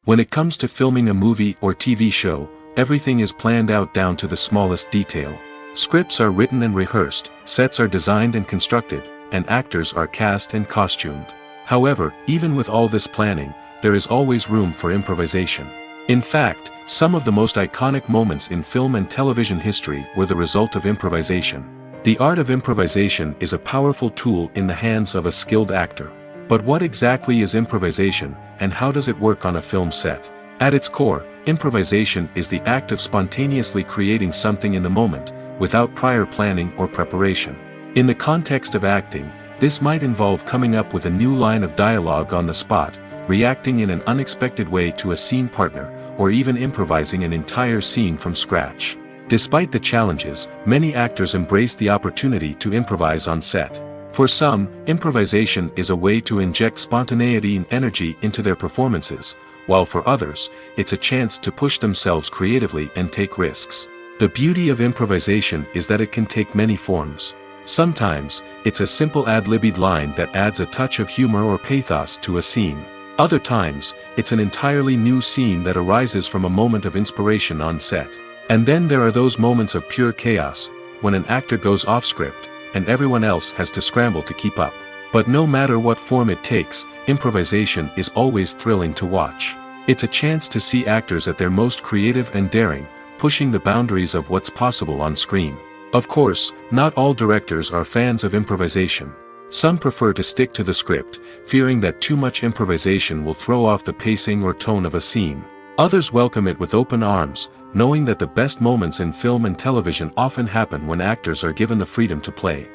When it comes to filming a movie or TV show, everything is planned out down to the smallest detail. Scripts are written and rehearsed, sets are designed and constructed, and actors are cast and costumed. However, even with all this planning, there is always room for improvisation. In fact, some of the most iconic moments in film and television history were the result of improvisation. The art of improvisation is a powerful tool in the hands of a skilled actor. But what exactly is improvisation, and how does it work on a film set? At its core, improvisation is the act of spontaneously creating something in the moment, without prior planning or preparation. In the context of acting, this might involve coming up with a new line of dialogue on the spot, reacting in an unexpected way to a scene partner, or even improvising an entire scene from scratch. Despite the challenges, many actors embrace the opportunity to improvise on set. For some, improvisation is a way to inject spontaneity and energy into their performances, while for others, it's a chance to push themselves creatively and take risks. The beauty of improvisation is that it can take many forms. Sometimes, it's a simple ad-libbed line that adds a touch of humor or pathos to a scene. Other times, it's an entirely new scene that arises from a moment of inspiration on set. And then there are those moments of pure chaos, when an actor goes off script, and everyone else has to scramble to keep up. But no matter what form it takes, improvisation is always thrilling to watch. It's a chance to see actors at their most creative and daring, pushing the boundaries of what's possible on screen. Of course, not all directors are fans of improvisation. Some prefer to stick to the script, fearing that too much improvisation will throw off the pacing or tone of a scene. Others welcome it with open arms, knowing that the best moments in film and television often happen when actors are given the freedom to play.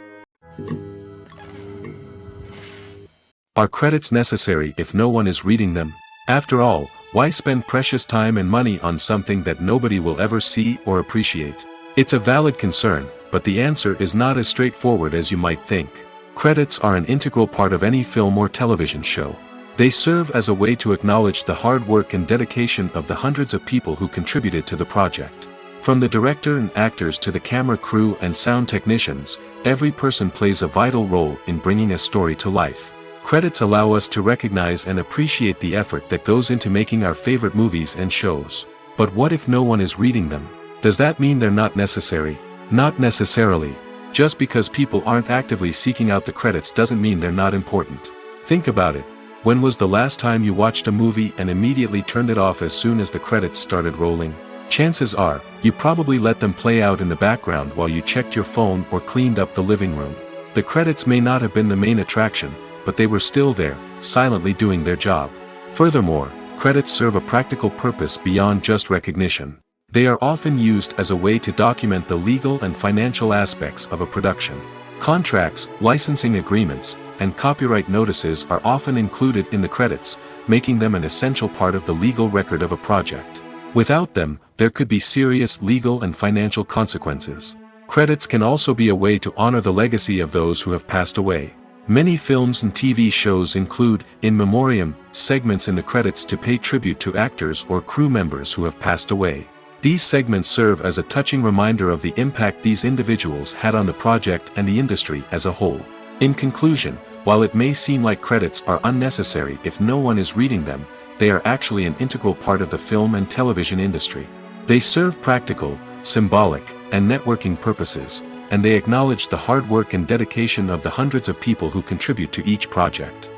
Are credits necessary if no one is reading them? After all, why spend precious time and money on something that nobody will ever see or appreciate? It's a valid concern, but the answer is not as straightforward as you might think. Credits are an integral part of any film or television show. They serve as a way to acknowledge the hard work and dedication of the hundreds of people who contributed to the project. From the director and actors to the camera crew and sound technicians, every person plays a vital role in bringing a story to life. Credits allow us to recognize and appreciate the effort that goes into making our favorite movies and shows. But what if no one is reading them? Does that mean they're not necessary? Not necessarily. Just because people aren't actively seeking out the credits doesn't mean they're not important. Think about it. When was the last time you watched a movie and immediately turned it off as soon as the credits started rolling? Chances are, you probably let them play out in the background while you checked your phone or cleaned up the living room. The credits may not have been the main attraction, but they were still there, silently doing their job. Furthermore, credits serve a practical purpose beyond just recognition. They are often used as a way to document the legal and financial aspects of a production. Contracts, licensing agreements, and copyright notices are often included in the credits, making them an essential part of the legal record of a project. Without them, there could be serious legal and financial consequences. Credits can also be a way to honor the legacy of those who have passed away. Many films and TV shows include, in memoriam, segments in the credits to pay tribute to actors or crew members who have passed away. These segments serve as a touching reminder of the impact these individuals had on the project and the industry as a whole. In conclusion, while it may seem like credits are unnecessary if no one is reading them, they are actually an integral part of the film and television industry. They serve practical, symbolic, and networking purposes, and they acknowledge the hard work and dedication of the hundreds of people who contribute to each project.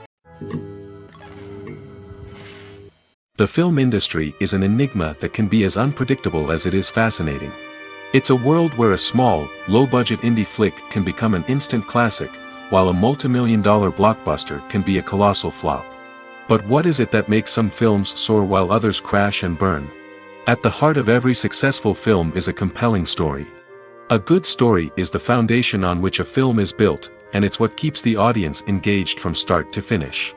The film industry is an enigma that can be as unpredictable as it is fascinating. It's a world where a small, low-budget indie flick can become an instant classic, while a multi-million-dollar blockbuster can be a colossal flop. But what is it that makes some films soar while others crash and burn? At the heart of every successful film is a compelling story. A good story is the foundation on which a film is built, and it's what keeps the audience engaged from start to finish.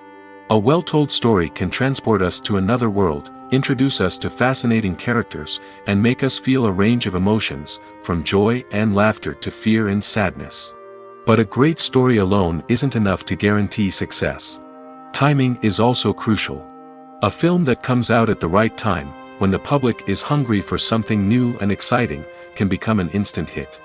A well-told story can transport us to another world, introduce us to fascinating characters, and make us feel a range of emotions, from joy and laughter to fear and sadness. But a great story alone isn't enough to guarantee success. Timing is also crucial. A film that comes out at the right time, when the public is hungry for something new and exciting, can become an instant hit.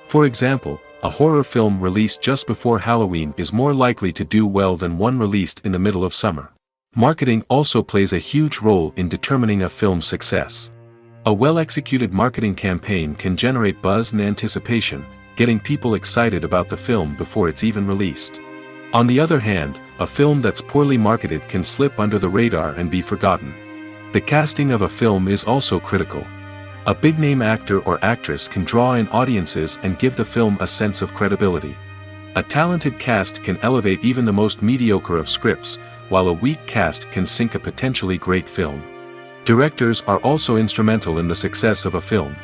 For example, a horror film released just before Halloween is more likely to do well than one released in the middle of summer. Marketing also plays a huge role in determining a film's success. A well-executed marketing campaign can generate buzz and anticipation, getting people excited about the film before it's even released. On the other hand, a film that's poorly marketed can slip under the radar and be forgotten. The casting of a film is also critical. A big-name actor or actress can draw in audiences and give the film a sense of credibility. A talented cast can elevate even the most mediocre of scripts, while a weak cast can sink a potentially great film. Directors are also instrumental in the success of a film.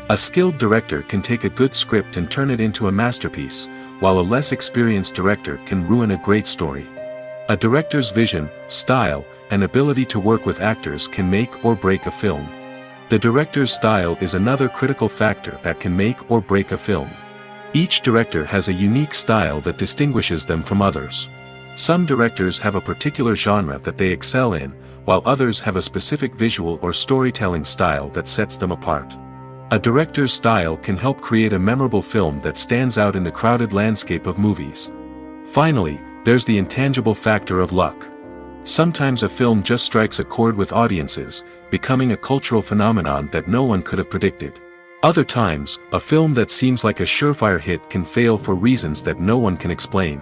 A skilled director can take a good script and turn it into a masterpiece, while a less experienced director can ruin a great story. A director's vision, style, and ability to work with actors can make or break a film. The director's style is another critical factor that can make or break a film. Each director has a unique style that distinguishes them from others. Some directors have a particular genre that they excel in, while others have a specific visual or storytelling style that sets them apart. A director's style can help create a memorable film that stands out in the crowded landscape of movies. Finally, there's the intangible factor of luck. Sometimes a film just strikes a chord with audiences, becoming a cultural phenomenon that no one could have predicted. Other times, a film that seems like a surefire hit can fail for reasons that no one can explain.